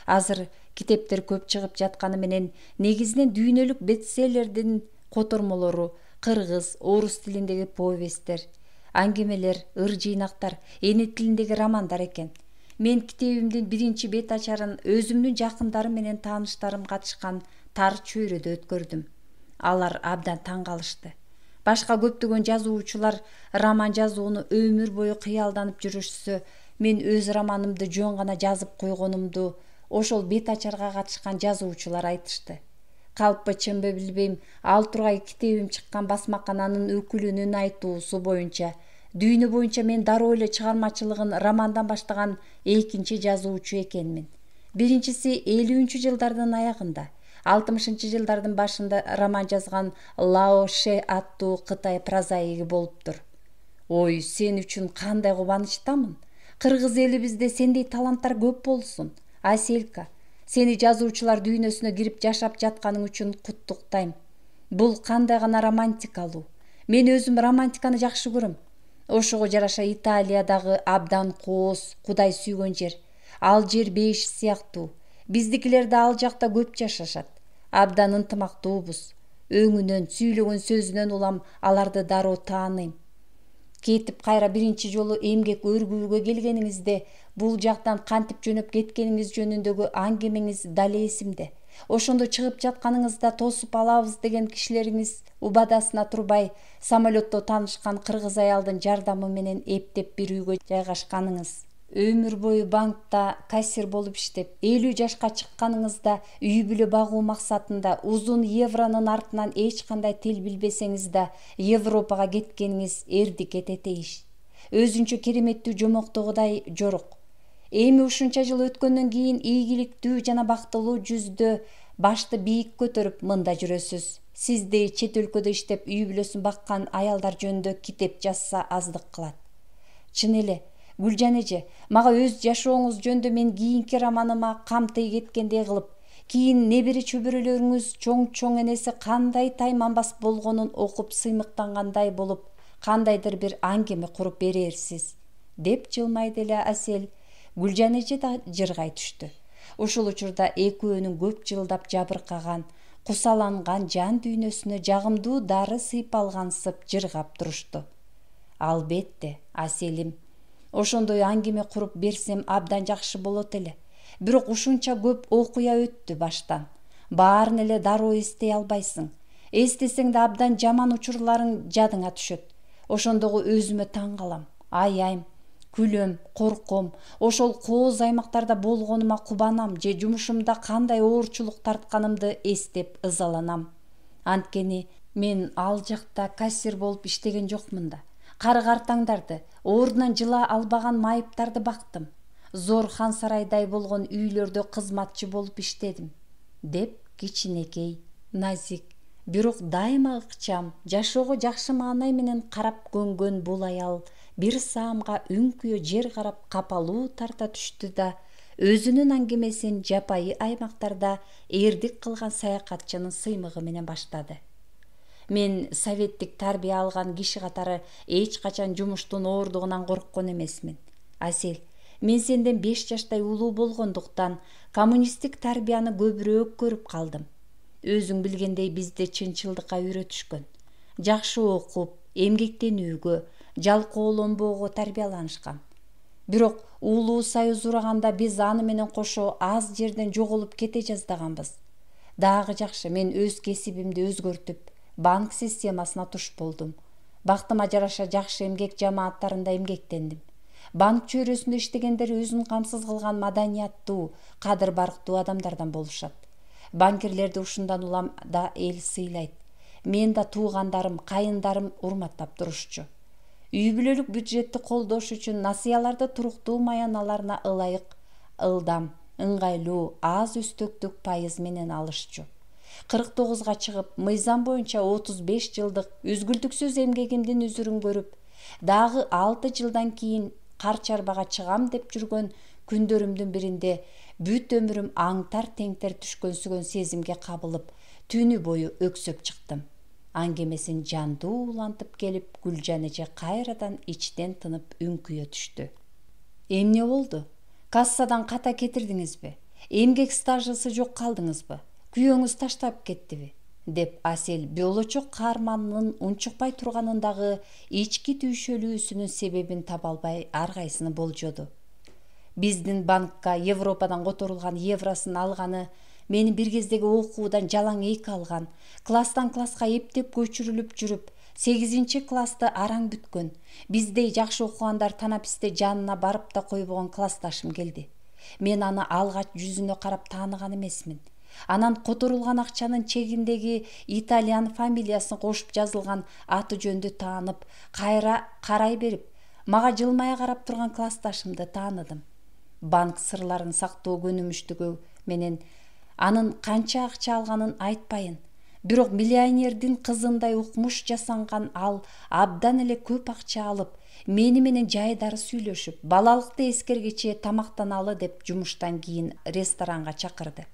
Азыр китептер көп чыгып жатканы менен негизинен дүйнөлүк бестселлердин котормолору кыргыз, орус тилиндеги повесттер, аңгемелер, ыр жыйнактар, эне тилиндеги романдар экен. Мен китебимдин биринчи бет ачарын өзүмдүн жакындарым менен тааныштарым катышкан тар чөйрөдө өткөрдүм. Алар абдан таң калышты. Башка көптөгөн жазуучулар роман жазууну өмүр бою кыялданып жүрүшсө, мен өз романымды жөн гана жазып койгонумду ошол бет ачарга катышкан жазуучулар айтышты. Калппы чынбы билбейм, ал тургай китебим чыккан басмакананын өкүлүнүн айтуусу боюнча, дүйнө боюнча мен дароо эле чыгармачылыгын романдан баштаган экинчи жазуучу экенмин. Биринчиси 50-жылдардын жылдардын аягында, 60-жылдардын башында роман жазган Лао Ше аттуу Кытай прозаиги болуптур. Ой, сен үчүн кандай кубанычтамын. Кыргыз элибизде сендей таланттар көп болсун. Аселка, сени жазуучулар дүйнөсүнө кирип жашап жатканың үчүн куттуктайм. Бул кандай гана романтикалуу. Мен өзүм романтиканы жакшы көрөм. Ошого жараша Италиядагы абдан кооз, Кудай сүйгөн жер. Ал жер бейиш сыяктуу. Биздикилер да ал жакта көп жашашат. Абдан ынтымактуубуз. Өңүнөн, сүйлөгөн сөзүнөн улам аларды дароо тааныйм. Кетип кайра биринчи жолу эмгек өргүүгө келгениңизде бул жактан кантип жөнөп кеткениңиз жөнүндөгү аңгемеңиз дале эсимде. Ошондо чыгып жатканыңызда тосуп алабыз деген кишилериңиз убадасына турбай самолетто таанышкан кыргыз аялдын жардамы менен эптеп бир үйгө жайгашканыңыз. Өмүр бою банкта кассир болуп иштеп, 50 жашка чыкканыңызда үй бүлө багуу максатында узун евронун артынан эч кандай тил билбесеңиз да Европага кеткениңиз эрдик этетейиш. Өзүнчө кереметтүү жомоктогудай жорок. Эми ушунча жыл өткөндөн кийин ийгиликтүү жана бактылуу жүздө башты бийик көтөрүп мында жүрөсүз. Сиздей чет өлкөдө иштеп үй бүлөсүн баккан аялдар жөнүндө китеп жазса аздык кылат. Чын эле, Гүлжан эже, мага өз жашооңуз жөнүндө мен кийинки романыма камтый кеткендей кылып, кийин небере чөбөрөлөрүңүз чоң энеси кандай тайманбас болгонун окуп сыймыктангандай болуп, кандайдыр бир аңгеме куруп берерсиз, деп жылмайды эле Асел. Гүлжан эже да жыргай түштү. Ушул учурда экөөнүн көп жылдап жабыркаган, кусаланган жан дүйнөсүнө жагымдуу дары сыйпалгансып жыргап турушту. Албетте, Аселим, ошондой аңгеме куруп берсем абдан жакшы болот эле. Бирок ушунча көп окуя өттү баштан. Баарын эле дароо эстей албайсың. Эстесең да абдан жаман учурларың жадыңа түшөт. Ошондогу өзүмө таң калам, аяйм, күлөм, корком. Ошол кооз аймактарда болгонума кубанам же жумушумда кандай оорчулук тартканымды эстеп ызаланам. Анткени мен ал жакта кассир болуп иштеген жокмун да. Кары-картаңдарды, ордунан жыла албаган майыптарды бактым. Зор хан сарайдай болгон үйлөрдө кызматчы болуп иштедим, деп кичинекей, назик, бирок дайыма ыкчам, жашоого жакшы маанай менен карап көнгөн бул аял бир саамга үңкүйө жер карап капалуу тарта түштү да өзүнүн аңгемесин жапайы аймактарда эрдик кылган саякатчынын сыймыгы менен баштады. Мен советтик тарбия алган киши катары эч качан жумуштун оордугунан корккон эмесмин. Асел, мен сенден 5 жаштай улуу болгондуктан коммунисттик тарбияны көбүрөөк көрүп калдым. Өзүң билгендей бизди чынчылдыкка үйрөтүшкөн. Жакшы окуп, эмгектенүүгө, жалкоолонбоого тарбияланышкан. Бирок улуу союз ураганда биз аны менен кошо аз жерден жоголуп кете жаздаганбыз. Дагы жакшы, мен өз кесибимди өзгөртүп, банк системасына туш болдум. Бактыма жараша жакшы эмгек жамааттарында эмгектендим. Банк чөйрөсүндө иштегендер өзүн камсыз кылган маданияттуу, кадыр барктуу адамдардан болушат. Банкирлерди ушундан улам да эл сыйлайт. Мен да туугандарым, кайындарым урматтап турушчу. Үй бүлөлүк бюджетти колдош үчүн насыяларды туруктуу маяналарына ылайык, ылдам, ыңгайлуу, аз үстөктүк пайыз менен алышчу. 49га чыгып, мыйзам боюнча 35 жылдык үзгүлтүксүз эмгегимдин үзүрүн көрүп, дагы 6 жылдан кийин кар чарбага чыгам деп жүргөн күндөрүмдүн биринде бүт өмүрүм аңтар теңтер түшкөнсүгөн сезимге кабылып, түнү бою өксөп чыктым. Аңгемесин жандуу улантып келип, Гүлжан эже кайрадан ичтен тынып үңкүйө түштү. Эмне болду? Кассадан ката кетирдиңизби? Эмгек стажысы жок калдыңызбы? Күйөөңүз таштап кеттиби? Деп Асел болочок каарманынын унчукпай турганындагы ички түйшөлүүсүнүн себебин таба албай ар кайсыны болжоду. Биздин банкка Европадан которулган евросын алганы, мени бир кездеги окуудан жалаң эки алган, класстан класска эптеп көчүрүлүп жүрүп, 8-классты араң бүткөн, биздей жакшы окугандар танаписте жанына барып да койбогон классташым келди. Мен аны алгач жүзүнө карап тааныган эмесмин. Анан которулган акчанын чегиндеги итальян фамилиясын кошуп жазылган аты жөндү таанып, кайра карай берип, мага жылмая карап турган классташымды тааныдым. Банк сырларын сактоо көнүмүштүгү менен анын канча акча алганын айтпайын. Бирок миллионердин кызындай укмуш жасанган ал абдан эле көп акча алып, мени менен жайдары сүйлөшүп, балалыкты эскергече тамактаналы деп жумуштан кийин ресторанга чакырды.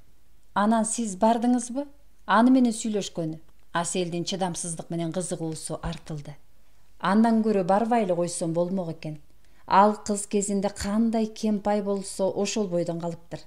Анан сиз бардыңызбы? Аны менен сүйлөшкөнү. Аселдин чыдамсыздык менен кызыгуусу артылды. Андан көрө барбай эле койсом болмок экен. Ал кыз кезинде кандай кемпай болсо ошол бойдон калыптыр.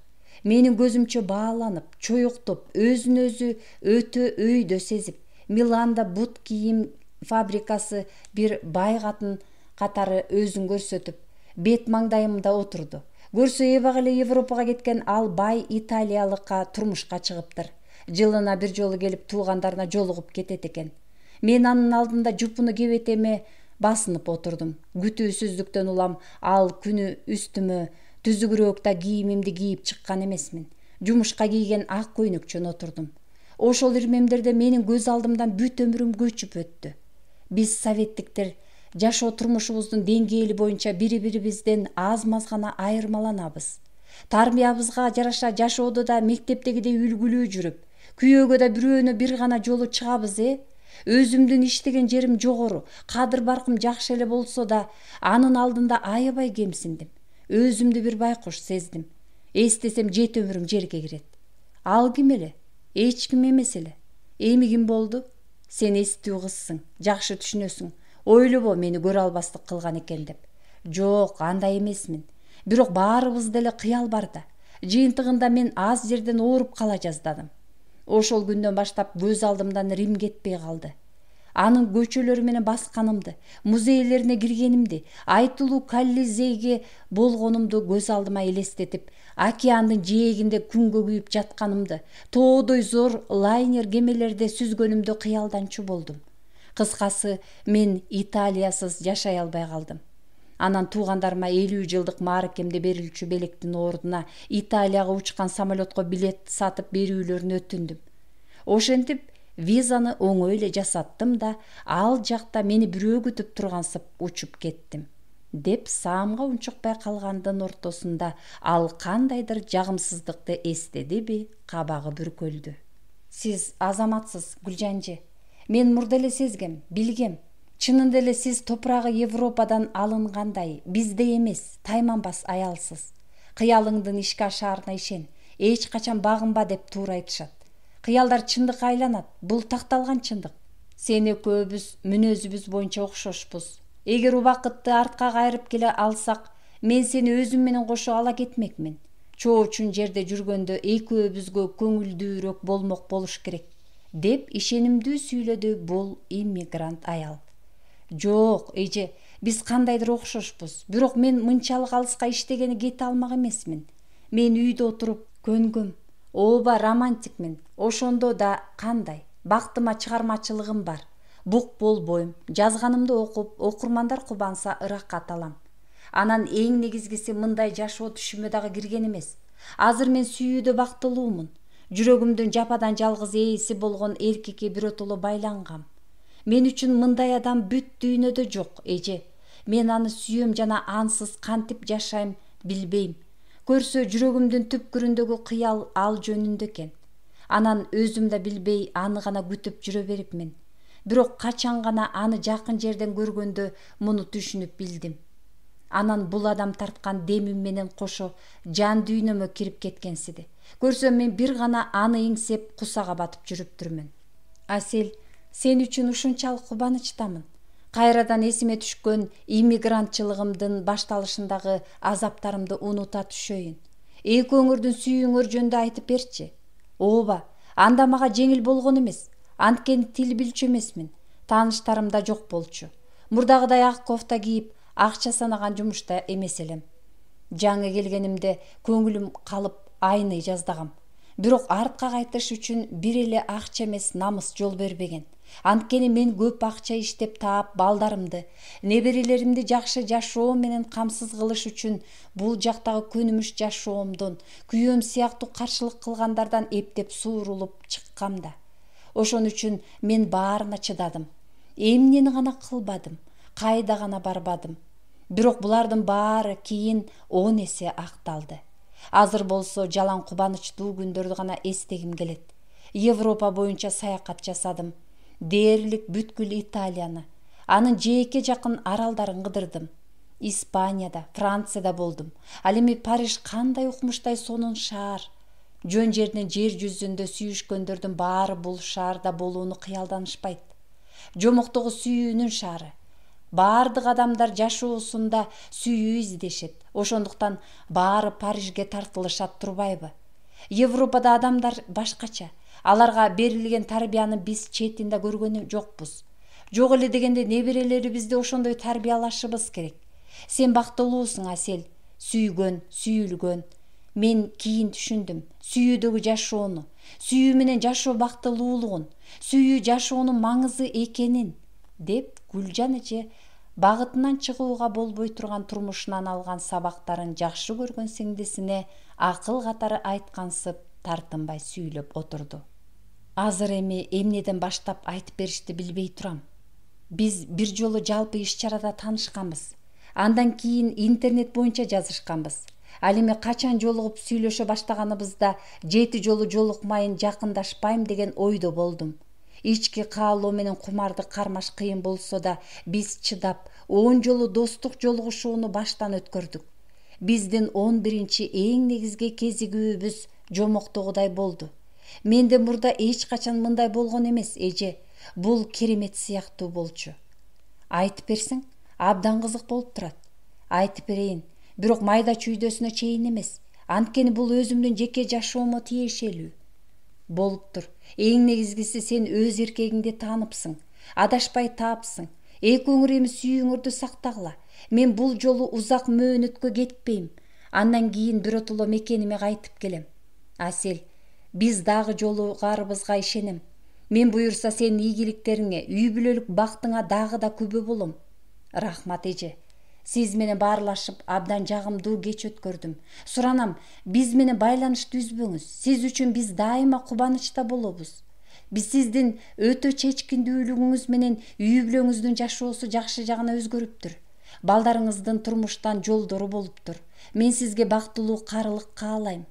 Менин көзүмчө бааланып, чоюктоп, өзүн өзү өтө өйдө сезип, Миланда бут кийим фабрикасы бир бай катын катары өзүн көрсөтүп, бет маңдайымда отурду. Көрсө эбак эле Европага кеткен ал бай италиялыкка турмушка чыгыптыр. Жылына бир жолу келип туугандарына жолугуп кетет экен. Мен анын алдында жупуну кебетеме басынып отурдум. Күтүүсүздүктөн улам ал күнү үстүмө түзүгүрөөк да кийимимди кийип чыккан эмесмин. Жумушка кийген ак көйнөкчөн отурдум. Ошол ирмемдерде менин көз алдымдан бүт өмүрүм көчүп өттү. Биз советтиктер жашоо турмушубуздун деңгээли боюнча бири бирибизден аз маз гана айырмаланабыз. Тарбиябызга жараша жашоодо да мектептегидей үлгүлүү жүрүп, күйөөгө да бирөөнө бир гана жолу чыгабыз. Өзүмдүн иштеген жерим жогору, кадыр баркым жакшы эле болсо да, анын алдында аябай кемсиндим. Өзүмдү бир байкуш сездим. Эстесем 7 өмүрүм жерге кирет. Ал ким эле? Эч ким эмес эле. Эми ким болду? Сен эстүү кызсың, жакшы түшүнөсүң. Ойлобо мени көрө албастык кылган экен деп. Жок, андай эмесмин. Бирок баарыбызда эле кыял бар да. Жыйынтыгында мен аз жерден ооруп кала жаздадым. Ошол күндөн баштап көз алдымдан Рим кетпей калды. Анын көчөлөрү менен басканымды, музейлерине киргенимди, айтылуу Колизейге болгонумду көз алдыма элестетип, океандын жээгинде күнгө күйүп жатканымды, тоодой зор лайнер кемелерде сүзгөнүмдү кыялданчу болдум. Кыскасы, мен Италиясыз жашай албай калдым. Анан туугандарыма 50 жылдык мааракемде берилчү белектин ордуна Италияга учкан самолетко билет сатып берүүлөрүн өтүндүм. Ошентип визаны оңой эле жасаттым да, ал жакта мени бирөө күтүп тургансып учуп кеттим. Деп саамга унчукпай калгандын ортосунда ал кандайдыр жагымсыздыкты эстедиби, кабагы бүркөлдү. Сиз азаматсыз, Гүлжанжы. Мен мурда эле сезгем, билгем. Чынында эле сиз топурагы Европадан алынгандай, бизде эмес, тайманбас аялсыз. Кыялыңдын ишке ашаарына ишен, эч качан багынба деп туура айтышат. Кыялдар чындыкка айланат, бул такталган чындык. Сен экөөбүз мүнөзүбүз боюнча окшошпуз. Эгер убакытты артка кайрып келе алсак, мен сени өзүм менен кошо ала кетмекмин. Чоочун жерде жүргөндө экөөбүзгө көңүлдүүрөөк болмок болуш керек, деп ишенимдүү сүйлөдү бул иммигрант аял. Жок, эже, биз кандайдыр окшошпуз. Бирок мен мынчалык алыска иштегени кете алмак эмесмин. Мен үйдө отуруп көнгөм. Ооба, романтикмин. Ошондо да кандай? Бактыма чыгармачылыгым бар. Бук болбойм. Жазганымды окуп, окурмандар кубанса ыракат алам. Анан эң негизгиси мындай жашоо түшүмө дагы кирген эмес. Азыр мен сүйүүдө бактылуумун. Жүрөгүмдүн жападан жалгыз ээси болгон эркекке биротоло байлангам. Мен үчүн мындай адам бүт дүйнөдө жок, эже. Мен аны сүйөм жана ансыз кантип жашайм билбейм. Көрсө жүрөгүмдүн түпкүрүндөгү кыял ал жөнүндө экен. Анан өзүм да билбей аны гана күтүп жүрө берипмин. Бирок качан гана аны жакын жерден көргөндө муну түшүнүп билдим. Анан бул адам тарткан демим менен кошо жан дүйнөмө кирип кеткенсиди. Көрсөм мен бир гана аны эңсеп кусага батып жүрүптүрмүн. Асель, сен үчүн ушунчалык кубанычтамын. Кайрадан эсиме түшкөн иммигрантчылыгымдын башталышындагы азаптарымды унута түшөйүн. Экөөңөрдүн сүйүүңөр жөнүндө айтып берчи. Ооба, анда мага жеңил болгон эмес. Анткени тил билчү эмесмин. Тааныштарым да жок болчу. Мурдагыдай ак кофта кийип, акча санаган жумушта эмес элем. Жаңы келгенимде көңүлүм калып айный жаздагам. Бирок артка кайтыш үчүн бир эле акча эмес, намыс жол бербеген. Анткени мен көп акча иштеп таап, балдарымды, неберелеримди жакшы жашоо менен камсыз кылыш үчүн бул жактагы көнүмүш жашоомдон, күйөөм сыяктуу каршылык кылгандардан эптеп суурулуп чыккам да. Ошон үчүн мен баарына чыдадым. Эмнени гана кылбадым, кайда гана барбадым. Бирок булардын баары кийин 10 эсе акталды. Азыр болсо жалаң кубанычтуу күндөрдү гана эстегим келет. Европа боюнча саякат жасадым. Дээрлик бүткүл Италияны, анын жээкке жакын аралдарын кыдырдым. Испанияда, Францияда болдум. Ал эми Париж кандай укмуштай сонун шаар. Жөн жерден жер жүзүндө сүйүшкөндөрдүн баары бул шаарда болууну кыялданышпайт. Жомоктогу сүйүүнүн шаары. Баардык адамдар жашоосунда сүйүү издешет. Ошондуктан баары Парижге тартылышат турбайбы? Европада адамдар башкача. Аларга берилген тарбияны биз четинде көргөнү жокпуз. Жок эле дегенде неберелерибизди ошондой тарбиялашыбыз керек. Сен бактылуусуң, Асель. Сүйгөн, сүйүлгөн. Мен кийин түшүндүм сүйүүдөгү жашоону, сүйүү менен жашоо бактылуулугун, сүйүү жашоонун маңызы экенин, деп Гүлжан эже багытынан чыгууга болбой турган турмушунан алган сабактарын жакшы көргөн сиңдисине акыл катары айткансып тартынбай сүйлөп отурду. Азыр эми эмнеден баштап айтып беришти билбей турам. Биз бир жолу жалпы иш-чарада таанышканбыз. Андан кийин интернет боюнча жазышканбыз. Ал эми качан жолугуп сүйлөшө баштаганыбызда 7 жолу жолукмайын жакындашпайм деген ойдо болдум. Ички каалоо менен кумарды кармаш кыйын болсо да, биз чыдап 10 жолу достук жолугушууну баштан өткөрдүк. Биздин 11-чи эң негизги кезигүүбүз жомоктогудай болду. Менде мурда эч качан мындай болгон эмес, эже. Бул керемет сыяктуу болчу. Айтып берсең, абдан кызык болуп турат. Айтып берейин, бирок майда чүйдөсүнө чейин эмес. Анткени бул өзүмдүн жеке жашоомо тиешелүү. Болуптур. Эң негизгиси сен өз эркегиңди тааныпсың. Адашпай таапсың. Экөөңөр эми сүйүүңөрдү сактагыла. Мен бул жолу узак мөөнөткө кетпейм. Андан кийин биротоло мекениме кайтып келем. Асел, биз дагы жолугарыбызга ишенем. Мен буюрса сенин ийгиликтериңе, үй бүлөлүк бактыңа дагы да күбө болом. Рахмат эже. Сиз менен баарлашып абдан жагымдуу кеч өткөрдүм. Суранам, биз менен байланышты үзбөңүз. Сиз үчүн биз дайыма кубанычта болобуз. Биз сиздин өтө чечкиндүүлүгүңүз менен үй бүлөңүздүн жашоосу жакшы жагына өзгөрүптүр. Балдарыңыздын турмуштан жолдору болуптур. Мен сизге бактылуу карылык каалайм.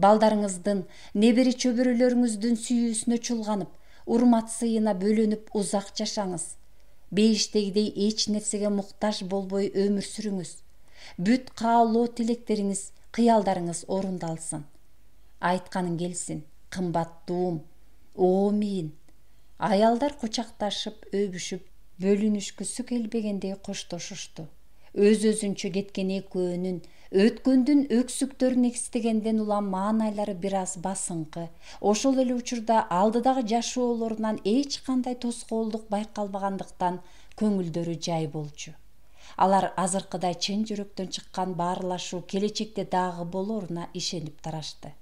Балдарыңыздын, небери чөбөрөлөрүңүздүн сүйүүсүнө чулганып, урмат сыйына бөлөнүп узак жашаңыз. Бейиштегидей эч нерсеге муктаж болбой өмүр сүрүңүз. Бүт каалоо тилектериңиз, кыялдарыңыз орундалсын. Айтканың келсин, кымбаттуум. Оомин. Аялдар кучакташып, өбүшүп, бөлүнүшкүсү келбегендей коштошушту. Өз-өзүнчө кеткен экөөнүн өткөндүн өксүктөрүн эстегенден улам маанайлары бир аз басыңкы. Ошол эле учурда алдыдагы жашоолорунан эч кандай тоскоолдук байкалбагандыктан көңүлдөрү жай болчу. Алар азыркыдай чын жүрөктөн чыккан баарлашуу келечекте дагы болоруна ишенип тарашты.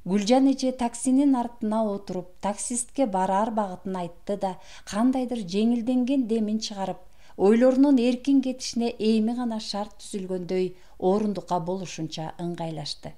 Гүлжан эже таксинин артына отуруп, таксистке барар багытын айтты да, кандайдыр жеңилденген демин чыгарып, ойлорунун эркин кетишине эми гана шарт түзүлгөндөй орундукка болушунча ыңгайлашты.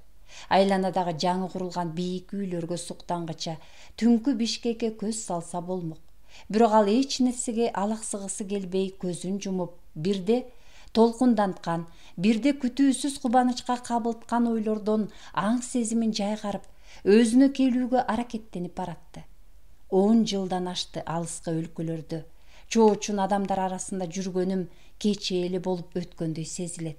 Айланадагы жаңы курулган бийик үйлөргө суктангыча түнкү Бишкекке көз салса болмок. Бирок ал эч нерсеге алаксыгысы келбей көзүн жумуп, бирде толкунданткан, бирде күтүүсүз кубанычка кабылткан ойлордон аң сезимин жайгарып, өзүнө келүүгө аракеттенип баратты. 10 жылдан ашты алыскы өлкөлөрдө. Чоочун адамдар арасында жүргөнүм кечээли болуп өткөндөй сезилет.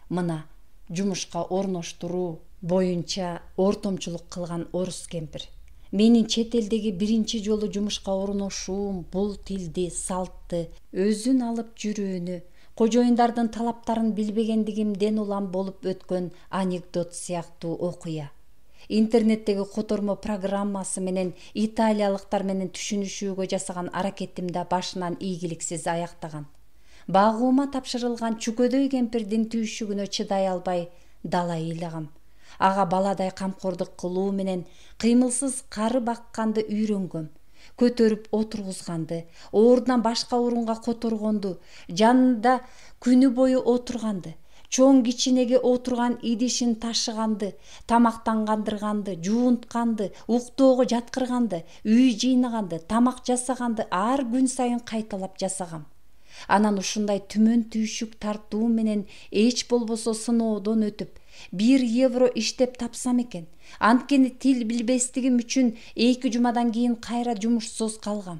Мына жумушка орноштуруу боюнча ортомчулук кылган орус кемпир. Менин чет элдеги биринчи жолу жумушка орношуум бул тилди, салтты, өзүн алып жүрүүнү, кожоюндардын талаптарын билбегендигимден улам болуп өткөн анекдот сыяктуу окуя. Интернеттеги котормо программасы менен италиялыктар менен түшүнүшүүгө жасаган аракетим да башынан ийгиликсиз аяктаган. Багуума тапшырылган чүкөдөй кемпирдин түйшүгүнө чыдай албай дала ыйлагам. Ага баладай камкордук кылуу менен кыймылсыз кары бакканды үйрөнгөм. Көтөрүп отургузганды, ордунан башка орунга которгонду, жанында күнү бою отурганды, чоң кичинеге отурган идишин ташыганды, тамактангандырганды, жуунтканды, уктоого жаткырганды, үй жыйнаганды, тамак жасаганды ар күн сайын кайталап жасагам. Анан ушундай түмөн түйшүк тартуу менен эч болбосо сыноодон өтүп, 1 евро иштеп тапсам экен. Анткени тил билбестигим үчүн 2 жумадан кийин кайра жумушсуз калгам.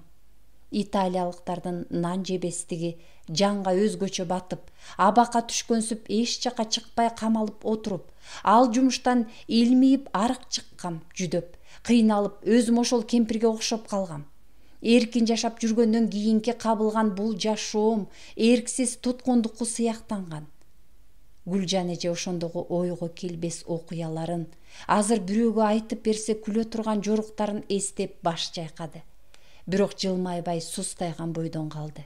Италиялыктардын нан жебестиги жанга өзгөчө батып, абакка түшкөнсүп эч жака чыкпай камалып отуруп, ал жумуштан илмейип арык чыккам, жүдөп, кыйналып, өзүм ошол кемпирге окшоп калгам. Эркин жашап жүргөндөн кийинки кабылган бул жашоом эрксиз туткундукку сыяктанган. Гүлжан эже ошондогу ойго келбес окуяларын, азыр бирөөгө айтып берсе күлө турган жоруктарын эстеп баш чайкады. Бирок жылмайбай сустайган бойдон калды.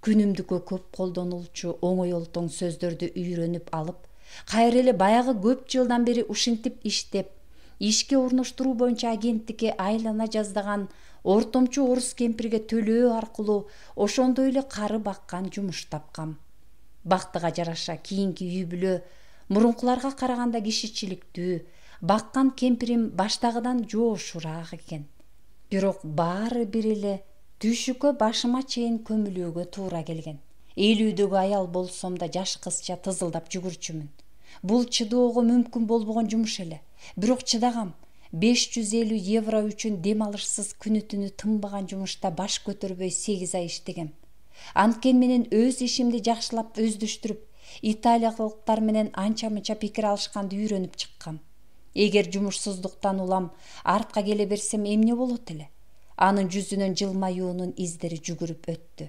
Күнүмдүккө көп колдонулчу оңой олтоң сөздөрдү үйрөнүп алып, кайра эле баягы көп жылдан бери ушинтип иштеп, ишке орноштуруу боюнча агенттикке айлана жаздаган ортомчу орус кемпирге төлөө аркылуу ошондой эле кары баккан жумуш тапкам. Бактыга жараша кийинки үй бүлө мурункуларга караганда кишичиликтүү, баккан кемпирим баштагыдан жоошураак экен. Бирок баары бир эле Түшүккө башыма чейин көмүлүүгө туура келген. 50дөгү аял болсом да жаш кызча тызылдап жүгүрчүмүн. Бул чыдоого мүмкүн болбогон жумуш эле. Бирок чыдагам. 550 евро үчүн дем алышсыз күнү түнү тынбаган жумушта баш көтөрбөй 8 ай иштегем. Анткени менен өз ишимди жакшылап өздөштүрүп, италиялыктар менен анча-мынча пикир алышканды үйрөнүп чыккам. Эгер жумушсуздуктан улам артка келе берсем эмне болот эле? Анын жүзүнөн жылмаюунун издери жүгүрүп өттү.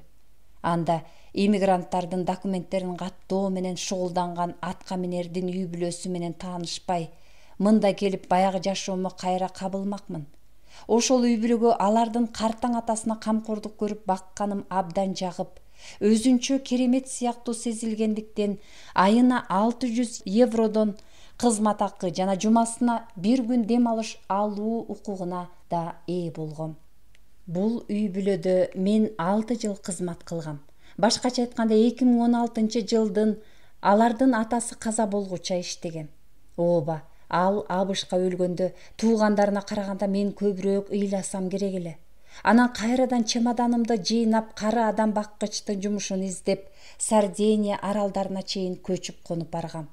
Анда иммигранттардын документтерин каттоо менен шугулданган атка минердин үй бүлөсү менен таанышпай, мында келип баягы жашоому кайра кабылмакмын. Ошол үй бүлөгө алардын картаң атасына камкордук көрүп бакканым абдан жагып, өзүнчө керемет сыяктуу сезилгендиктен айына 600 евродон кызмат акы жана жумасына bir күн дем алыш алуу укугуна да ээ болгом. Бул үй бүлөдө мен 6 жыл кызмат кылгам. Башкача айтканда 2016 жылдын алардын атасы каза болгуча иштегем. Ооба, ал АБШка өлгөндө туугандарына караганда мен көбүрөөк ыйласам керек эле. Анан кайрадан чемоданымды жыйнап кары адам баккычтын жумушун издеп, Сардиния аралдарына чейин көчүп конуп баргам.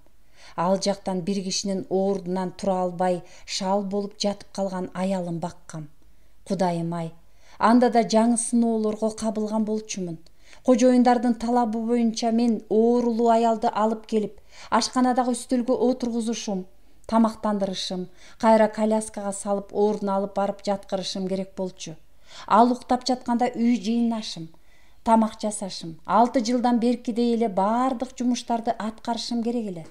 Ал жактан бир кишинин ордунан тура албай шал болуп жатып калган аялын баккам. Кудайым-ай, анда да жаңы сыноолорго кабылган болчумун. Кожоюндардын талабы боюнча мен оорулуу аялды алып келип, ашканадагы үстөлгө отургузушум, тамактандырышым, кайра коляскага салып ордуна алып барып жаткырышым керек болчу. Ал уктап жатканда үй жыйнашым, тамак жасашым, 6 жылдан беркидей эле баардык жумуштарды аткарышым керек эле.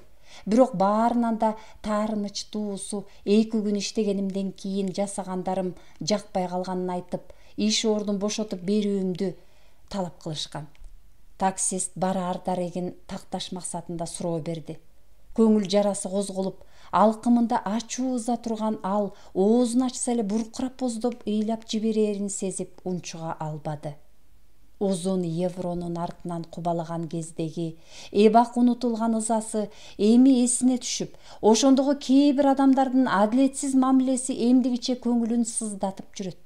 Бирок баарынан да таарыныч туусу 2 күн иштегенимден кийин жасагандарым жакпай калганын айтып, иш ордун бошотуп берүүмдү талап кылышкан. Таксист бараар дарегин такташ максатында суроо берди. Көңүл жарасы козголуп, алкымында ачуу ыза турган ал оозун ачса эле буркурап боздоп ыйлап жиберээрин сезип унчуга албады. Узун евронун артынан кубалаган кездеги эбак унутулган ызасы эми эсине түшүп, ошондогу кээ бир адамдардын адилетсиз мамилеси эмдигиче көңүлүн сыздатып жүрөт.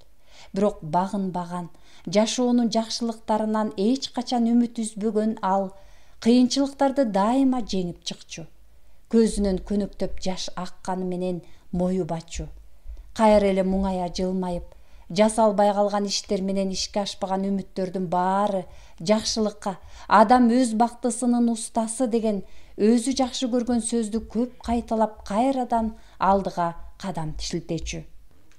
Бирок багынбаган, жашоонун жакшылыктарынан эч качан үмүт үзбөгөн ал кыйынчылыктарды дайыма жеңип чыкчу. Көзүнөн көнөктөп жаш акканы менен мою бачу. Кайра эле муңая жылмайып, жасалбай калган иштер менен ишке ашпаган үмүттөрдүн баары жакшылыкка, адам өз бактысынын устасы деген өзү жакшы көргөн сөздү көп кайталап кайрадан алдыга кадам тишилтечү.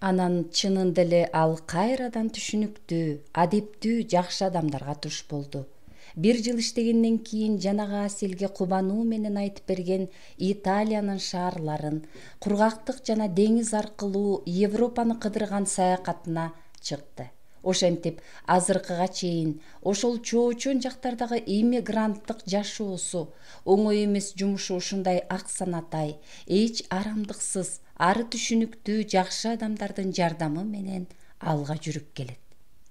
Анан чынында эле ал кайрадан түшүнүктүү, адептүү, жакшы адамдарга туш болду. 1 жыл иштегенден кийин жанагы Аселге кубануу менен айтып берген Италиянын шаарларын, кургактык жана деңиз аркылуу Европаны кыдырган саякатына чыкты. Ошентип, азыркыга чейин ошол чоочон жактардагы иммигранттык жашоосу, оңой эмес жумушу ушундай аксанатай, эч арамдыксыз, ары түшүнүктүү жакшы адамдардын жардамы менен алга жүрүп келет.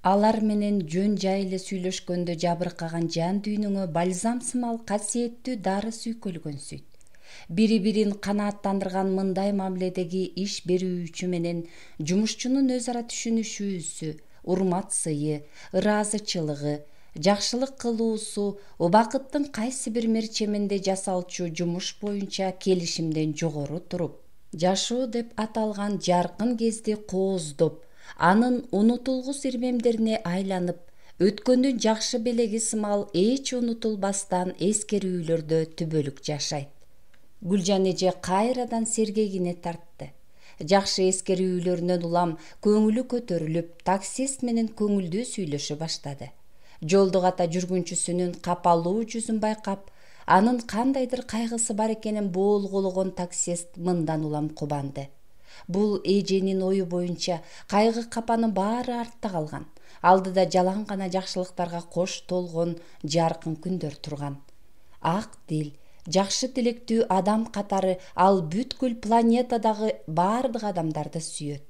Алар менен жөн жай эле сүйлөшкөндө жабыркаган жан дүйнөңө бальзам сымал касиеттүү дары сүйкөлгөнсүйт. Бири-бирин канааттандырган мындай мамиледеги иш берүүчү менен жумушчунун өз ара түшүнүшүүсү, урмат сыйы, ыраазычылыгы, жакшылык кылуусу убакыттын кайсы бир мерчеминде жасалчу жумуш боюнча келишимден жогору туруп, жашоо деп аталган жаркын кезди кооздоп, анын унутулгус ирмемдерине айланып, өткөндүн жакшы белеги сымал эч унутулбастан эскерүүлөрдө түбөлүк жашайт. Гүлжан эже кайрадан сергегине тартты. Жакшы эскерүүлөрүнөн улам көңүлү көтөрүлүп, таксист менен көңүлдүү сүйлөшө баштады. Жолдо ката жүргүнчүсүнүн капалуу жүзүн байкап, анын кандайдыр кайгысы бар экенин боолгологон таксист мындан улам кубанды. Бул эженин ою боюнча кайгы капанын баары артта калган. Алдыда жалаң гана жакшылыктарга кош толгон жаркын күндөр турган. Ак дил, жакшы тилектүү адам катары ал бүткүл планетадагы баардык адамдарды сүйөт.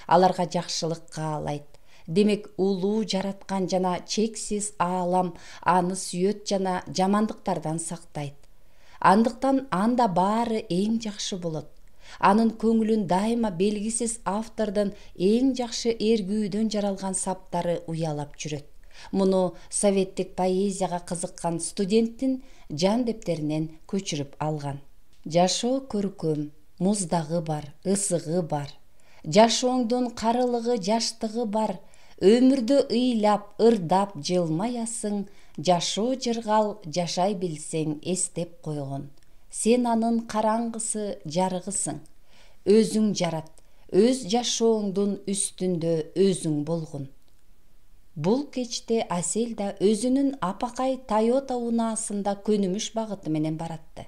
Аларга жакшылык каалайт. Демек, улуу жараткан жана чексиз аалам аны сүйөт жана жамандыктардан сактайт. Андыктан анда баары эң жакшы болот. Анын көңүлүн дайыма белгисиз автордун эң жакшы эргүүдөн жаралган саптары уялап жүрөт. Муну советтик поэзияга кызыккан студенттин жан дептеринен көчүрүп алган. Жашоо көркөм, муздагы бар, ысыгы бар. Жашооңдун карылыгы, жаштыгы бар. Өмүрдө ыйлап, ырдап жылмаясың. Жашоо жыргал, жашай билсең эстеп койгон. Сен анын караңгысы, жарыгысың. Өзүң жарат, өз жашооңдун үстүндө өзүң болгун. Бул кечте Асель да өзүнүн апакай Toyota унаасында көнүмүш багыты менен баратты.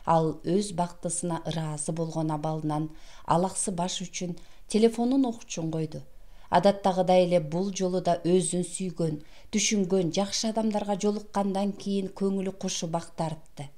Ал өз бактысына ыраазы болгон абалынан алаксы баш үчүн телефонун окчун койду. Адаттагыдай эле бул жолу да өзүн сүйгөн, түшүнгөн жакшы адамдарга жолуккандан кийин көңүлү кушубак тартты.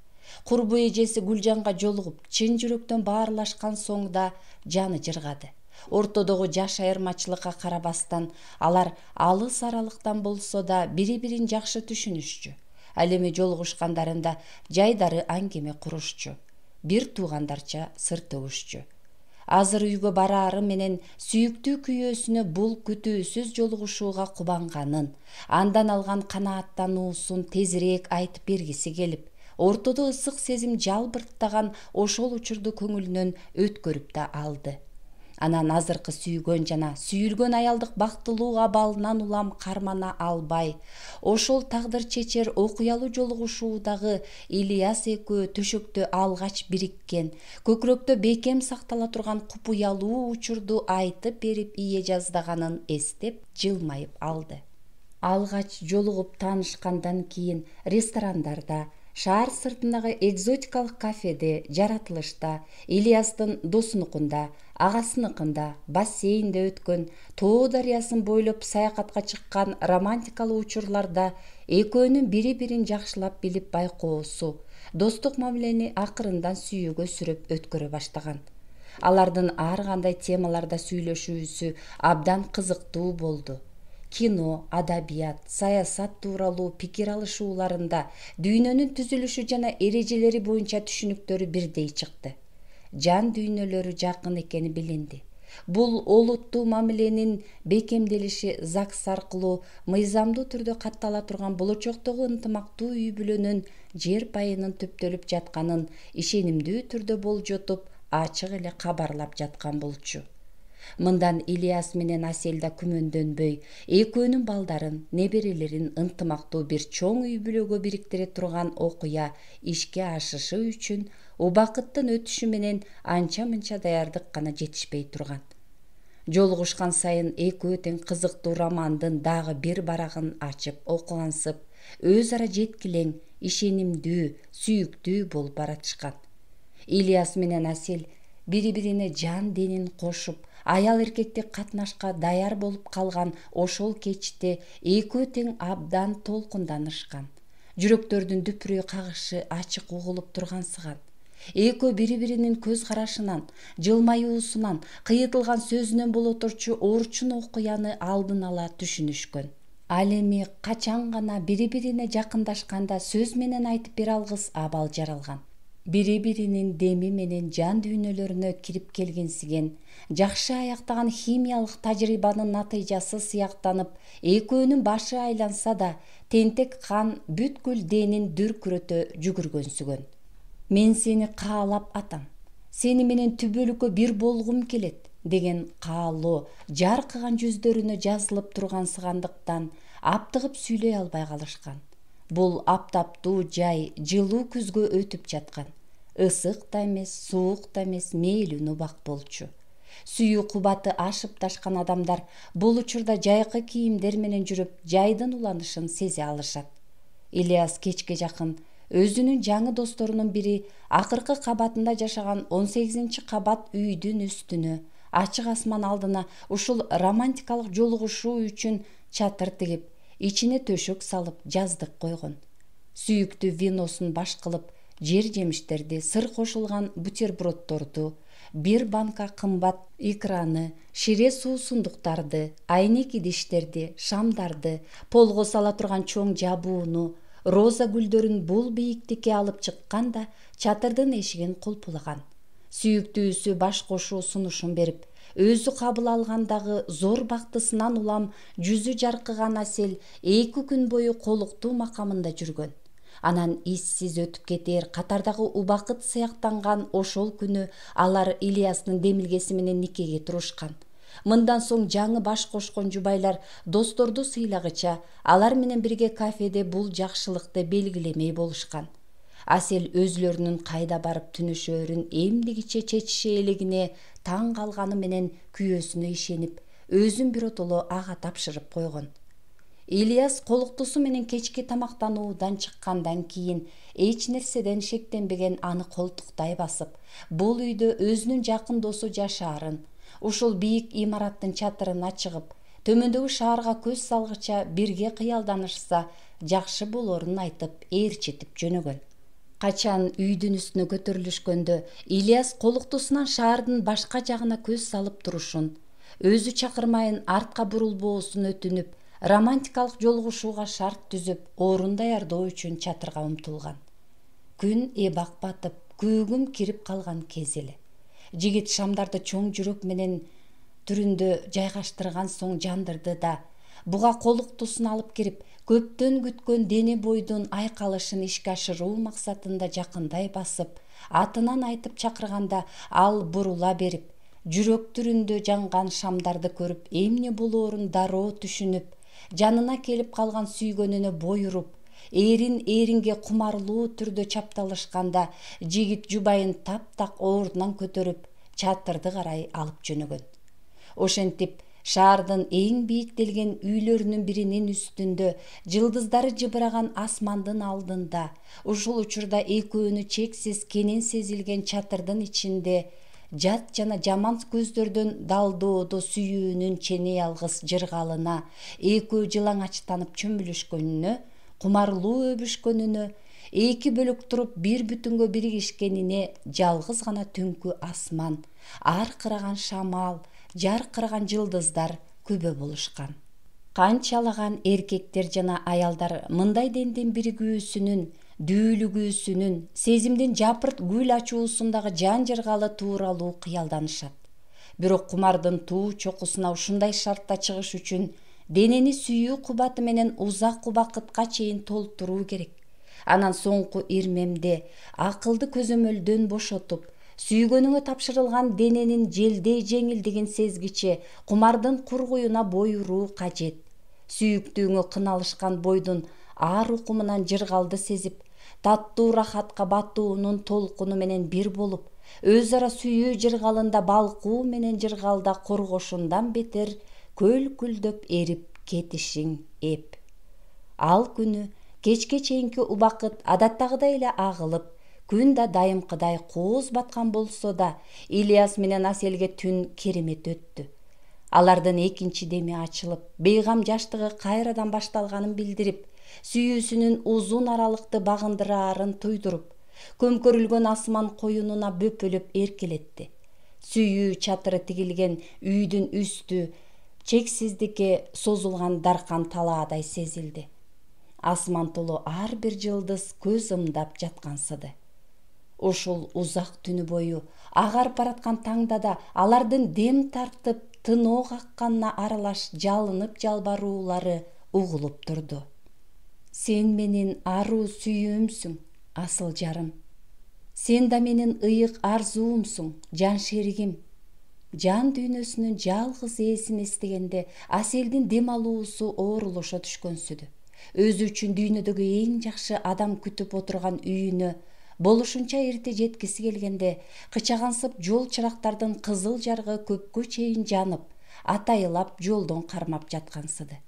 Курбу эжеси Гүлжанга жолугуп, чын жүрөктөн баарлашкан соң да жаны жыргады. Ортодогу жаш айырмачылыкка карабастан, алар алыс аралыктан болсо да бири-бирин жакшы түшүнүшчү. Ал эми жолугушкандарында жайдары аңгеме курушчу. Бир туугандарча сыр төгүшчү. Азыр үйгө бараары менен сүйүктүү күйөөсүнө бул күтүүсүз жолугушууга кубанганын, андан алган канааттануусун тезирээк айтып бергиси келип, ортодо ысык сезим жалбырттаган ошол учурду көңүлүнөн өткөрүп да алды. Анан азыркы сүйгөн жана сүйүлгөн аялдык бактылуу абалынан улам кармана албай, ошол тагдыр чечер окуялуу жолугушуудагы Ильяс экөө төшөктө алгач бириккен, көкүрөктө бекем сактала турган купуялуу учурду айтып берип ие жаздаганын эстеп жылмайып алды. Алгач жолугуп таанышкандан кийин ресторандарда, шаар сыртындагы экзотикалык кафеде, жаратылышта, Ильястын досунукунда, агасыныкында, бассейнде өткөн, Тоо дарыясын бойлоп саякатка чыккан романтикалуу учурларда экөөнүн бири-бирин жакшылап билип байкоосу, достук мамилени акырындан сүйүүгө сүрөп өткөрө баштаган. Алардын ар кандай темаларда сүйлөшүүсү абдан кызыктуу болду. Кино, адабият, саясат тууралуу пикир алышууларында дүйнөнүн түзүлүшү жана эрежелери боюнча түшүнүктөрү бирдей чыкты. Жан дүйнөлөрү жакын экени билинди. Бул олуттуу мамиленин бекемделиши ЗАГС аркылуу мыйзамдуу түрдө каттала турган болочоктогу ынтымактуу үй-бүлөнүн жер пайынын түптөлүп жатканын ишенимдүү түрдө болжотуп, ачык эле кабарлап жаткан болчу. Мындан Ильяс менен Асель да күмөндөнбөй, экөөнүн балдарын, неберелерин ынтымактуу бир чоң үй-бүлөгө бириктире турган окуя ишке ашышы үчүн убакыттын өтүшү менен анча-мынча даярдык гана жетишпей турган. Жолугушкан сайын экөө тең кызыктуу романдын дагы бир барагын ачып окугансып, өз ара жеткилең, ишенимдүү, сүйүктүү болуп баратышкан. Ильяс менен Асель бири-бирине жан денин кошуп, аял-эркектик катнашка даяр болуп калган ошол кечте экөө тең абдан толкунданышкан. Жүрөктөрдүн дүпүрүү кагышы ачык угулуп тургансыган. Экөө бири-биринин көз карашынан, жылмаюусунан, кыйытылган сөзүнөн боло турчу орчун окуяны алдын ала түшүнүшкөн. Ал эми качан гана бири-бирине жакындашканда сөз менен айтып бере алгыс абал жаралган. Бири-биринин деми менен жан дүйнөлөрүнө кирип келгенсиген, жакшы аяктаган химиялык тажрыйбанын натыйжасы сыяктанып, экөөнүн башы айланса да, тентек кан бүткүл денин дүркүрөтө жүгүргөнсүгөн. Мен сени каалап атам, сени менен түбөлүккө бир болгум келет деген каалоо жаркыган жүздөрүнө жазылып тургансыгандыктан аптыгып сүйлөй албай калышкан. Бул аптаптуу жай жылуу күзгө өтүп жаткан. Ысык да эмес, суук да эмес, мейлүү убак болчу. Сүйүү кубаты ашып ташкан адамдар бул учурда жайкы кийимдер менен жүрүп, жайдын уланышын сезе алышат. Ильяс кечке жакын өзүнүн жаңы досторунун бири акыркы кабатында жашаган 18-кабат үйдүн үстүнө, ачык асман алдына ушул романтикалык жолугушуу үчүн чатыр тигип, ичине төшөк салып жаздык койгон. Сүйүктүү виносун баш кылып, жер жемиштерди, сыр кошулган бутерброддорду, бир банка кымбат икраны, шире суусундуктарды, айнек идиштерди, шамдарды, полго сала турган чоң жабууну, роза гүлдөрүн бул бийиктикке алып чыккан да чатырдын эшигин кулпулаган. Сүйүктүүсү баш кошуу сунушун берип, өзү кабыл алгандагы зор бактысынан улам жүзү жаркыган Асел 2 күн бою колуктуу макамында жүргөн. Анан иссиз өтүп кетер катардагы убакыт сыяктанган ошол күнү алар Ильястын демилгеси менен никеге турушкан. Мындан соң жаңы баш кошкон жубайлар досторду сыйлагыча алар менен бирге кафеде бул жакшылыкты белгилемей болушкан. Асел өзлөрүнүн кайда барып түнөшөрүн эмдигиче чечише элегине таң калганы менен күйөөсүнө ишенип, өзүн биротоло ага тапшырып койгон. Ильяс колуктусу менен кечки тамактануудан чыккандан кийин эч нерседен шектенбеген аны колтуктай басып, бул үйдө өзүнүн жакын досу жашаарын, ушул бийик имараттын чатырына чыгып, төмөндөгү шаарга көз салгыча бирге кыялданышса жакшы болорун айтып ээрчитип жөнөгөн. Качан үйдүн үстүнө көтөрүлүшкөндө Ильяс колуктусунан шаардын башка жагына көз салып турушун, өзү чакырмайын артка бурулбоосун өтүнүп, романтикалык жолугушууга шарт түзүп, орун даярдоо үчүн чатырга умтулган. Күн эбак батып, күүгүм кирип калган кез эле. Жигит шамдарды чоң жүрөк менен түрүндө жайгаштырган соң жандырды да, буга колуктусын алып кирип, көптөн күткөн дене бойдун айкалышын ишке ашыруу максатында жакындай басып, атынан айтып чакырганда ал бурула берип, жүрөк түрүндө жанган шамдарды көрүп, эмне болоорун дароо түшүнүп, жанына келип калган сүйгөнүнө бой уруп, эрин-эринге кумарлуу түрдө чапталышканда жигит жубайын таптак ордунан көтөрүп, чатырды карай алып жөнөгөн. Ошентип, шаардын эң бийиктелген үйлөрүнүн биринин үстүндө, жылдыздары жыбыраган асмандын алдында, ушул учурда экөөнү чексиз кенен сезилген чатырдын ичинде, жат жана жаман көздөрдөн далдоодо сүйүүнүн ченей алгыс жыргалына, экөө жылаңачтанып чөмүлүшкөнүнө, кумарлуу өбүшкөнүнө, эки бөлөк туруп бир бүтүнгө биригишкенине жалгыз гана түнкү асман, аркыраган шамал, жаркыраган жылдыздар күбө болушкан. Канчалаган эркектер жана аялдар мындай дендин биригүүсүнүн, дүүлүгүүсүнүн, сезимдин жапырт гүл ачуусундагы жан жыргалы тууралуу кыялданышат. Бирок кумардын туу чокусуна ушундай шартта чыгыш үчүн денени сүйүү кубаты менен узак убакытка чейин толтуруу керек. Анан соңку ирмемде акылды көзөмөлдөн бошотуп, сүйгөнүңө тапшырылган дененин желдей жеңилдигин сезгиче кумардын кургуюна бой уруу кажет. Сүйүктүүңө кыналышкан бойдун ар укумунан жыргалды сезип, таттуу рахатка батуунун толкуну менен бир болуп, өз ара сүйүү жыргалында балкуу менен жыргалда коргошундан бетер көл-күлдөп эрип кетишиң эп. Ал күнү кечке чейинки убакыт адаттагыдай эле агылып, күн да дайымкыдай кооз баткан болсо да, Ильяс менен Аселге түн керемет өттү. Алардын экинчи деми ачылып, бейгам жаштыгы кайрадан башталганын билдирип, сүйүүсүнүн узун аралыкты багындыраарын туйдуруп, көмкөрүлгөн асман коюнуна бөпөлөп эркелетти. Сүйүү чатыры тигилген үйдүн үстү чексиздикке созулган даркан талаадай сезилди. Асман толу ар бир жылдыз көз ымдап жаткансыды. Ушул узак түнү бою агарып бараткан таңда да алардын дем тартып, тыноо какканына аралаш жалынып жалбаруулары угулуп турду. Сен менин аруу сүйүүмсүң, асыл жарым. Сен да менин ыйык арзуумсуң, жан шеригим. Жан дүйнөсүнүн жалгыз ээсин эстегенде Аселдин дем алуусу оорулошо түшкөнсүдү. Өзү үчүн дүйнөдөгү эң жакшы адам күтүп отурган үйүнө болушунча эрте жеткиси келгенде, кычагансып жол чырактардын кызыл жарыгы көпкө чейин жанып, атайылап жолдон кармап жаткансыды.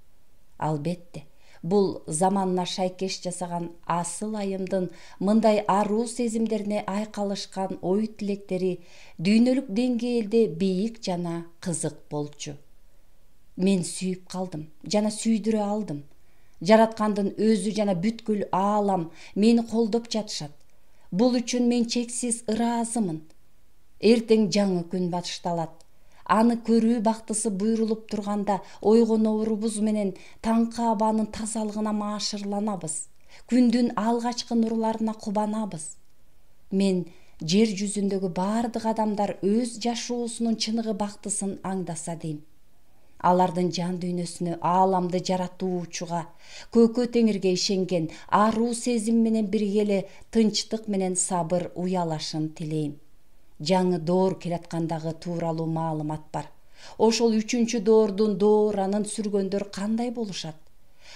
Албетте, бул заманына шайкеш жасаган асыл айымдын мындай аруу сезимдерине айкалышкан ой тилектери дүйнөлүк деңгээлде бийик жана кызык болчу. Мен сүйүп калдым жана сүйдүрө алдым. Жараткандын өзү жана бүткүл аалам мени колдоп жатышат. Бул үчүн мен чексиз ыраазымын. Эртең жаңы күн башталат. Аны көрүү бактысы буйрулуп турганда ойгоноорубуз менен таңкы абанын тазалыгына маашырланабыз. Күндүн алгачкы нурларына кубанабыз. Мен жер жүзүндөгү баардык адамдар өз жашоосунун чыныгы бактысын аңдаса дейм. Алардын жан дүйнөсүнө, ааламды жаратуучуга, көкө теңирге ишенген, аруу сезим менен бирге эле тынчтык менен сабыр уялашын тилейм. Жаңы доор келаткандагы тууралуу маалымат бар. Ошол 3-чү доордун дооранын сүргөндөр кандай болушат?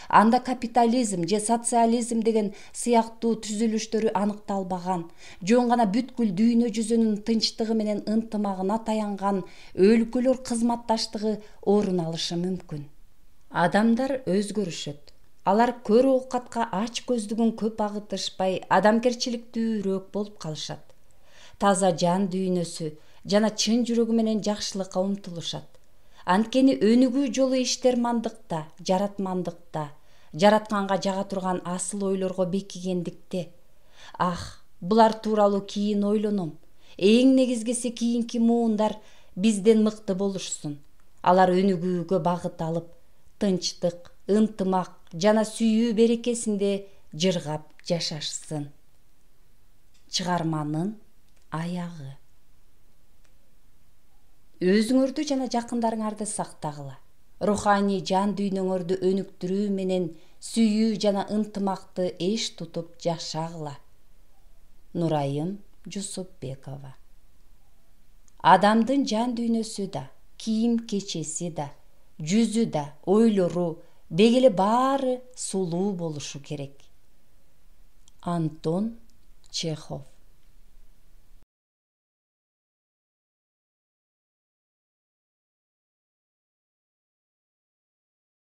Анда капитализм же социализм деген сыяктуу түзүлүштөрү аныкталбаган, жөн гана бүткүл дүйнө жүзүнүн тынчтыгы менен ынтымагына таянган өлкөлөр кызматташтыгы орун алышы мүмкүн. Адамдар өзгөрүшөт. Алар көрө оокатка ач көздүгүн көп агытышпай, адамгерчиликтүүрөөк болуп калышат. Таза жан дүйнөсү жана чын жүрөгү менен жакшылыкка умтулушат. Анткени өнүгүү жолу иштермандыкта, жаратмандыкта, жаратканга жага турган асыл ойлорго бекигендикте. Булар тууралуу кийин ойлоном. Эң негизгиси кийинки муундар бизден мыкты болушсун. Алар өнүгүүгө багыт алып, тынчтык, ынтымак жана сүйүү берекесинде жыргап жашашсын. Чыгарманын аягы. Өзүңөрдү жана жакындарыңарды сактагыла. Руханий жан дүйнөңөрдү өнүктүрүү менен сүйүү жана ынтымакты эш тутуп жашагыла. Нурайым Жусупбекова. Адамдын жан дүйнөсү да, кийим кечеси да, жүзү да, ойлору, деги эле баары сулуу болушу керек. Антон Чехов.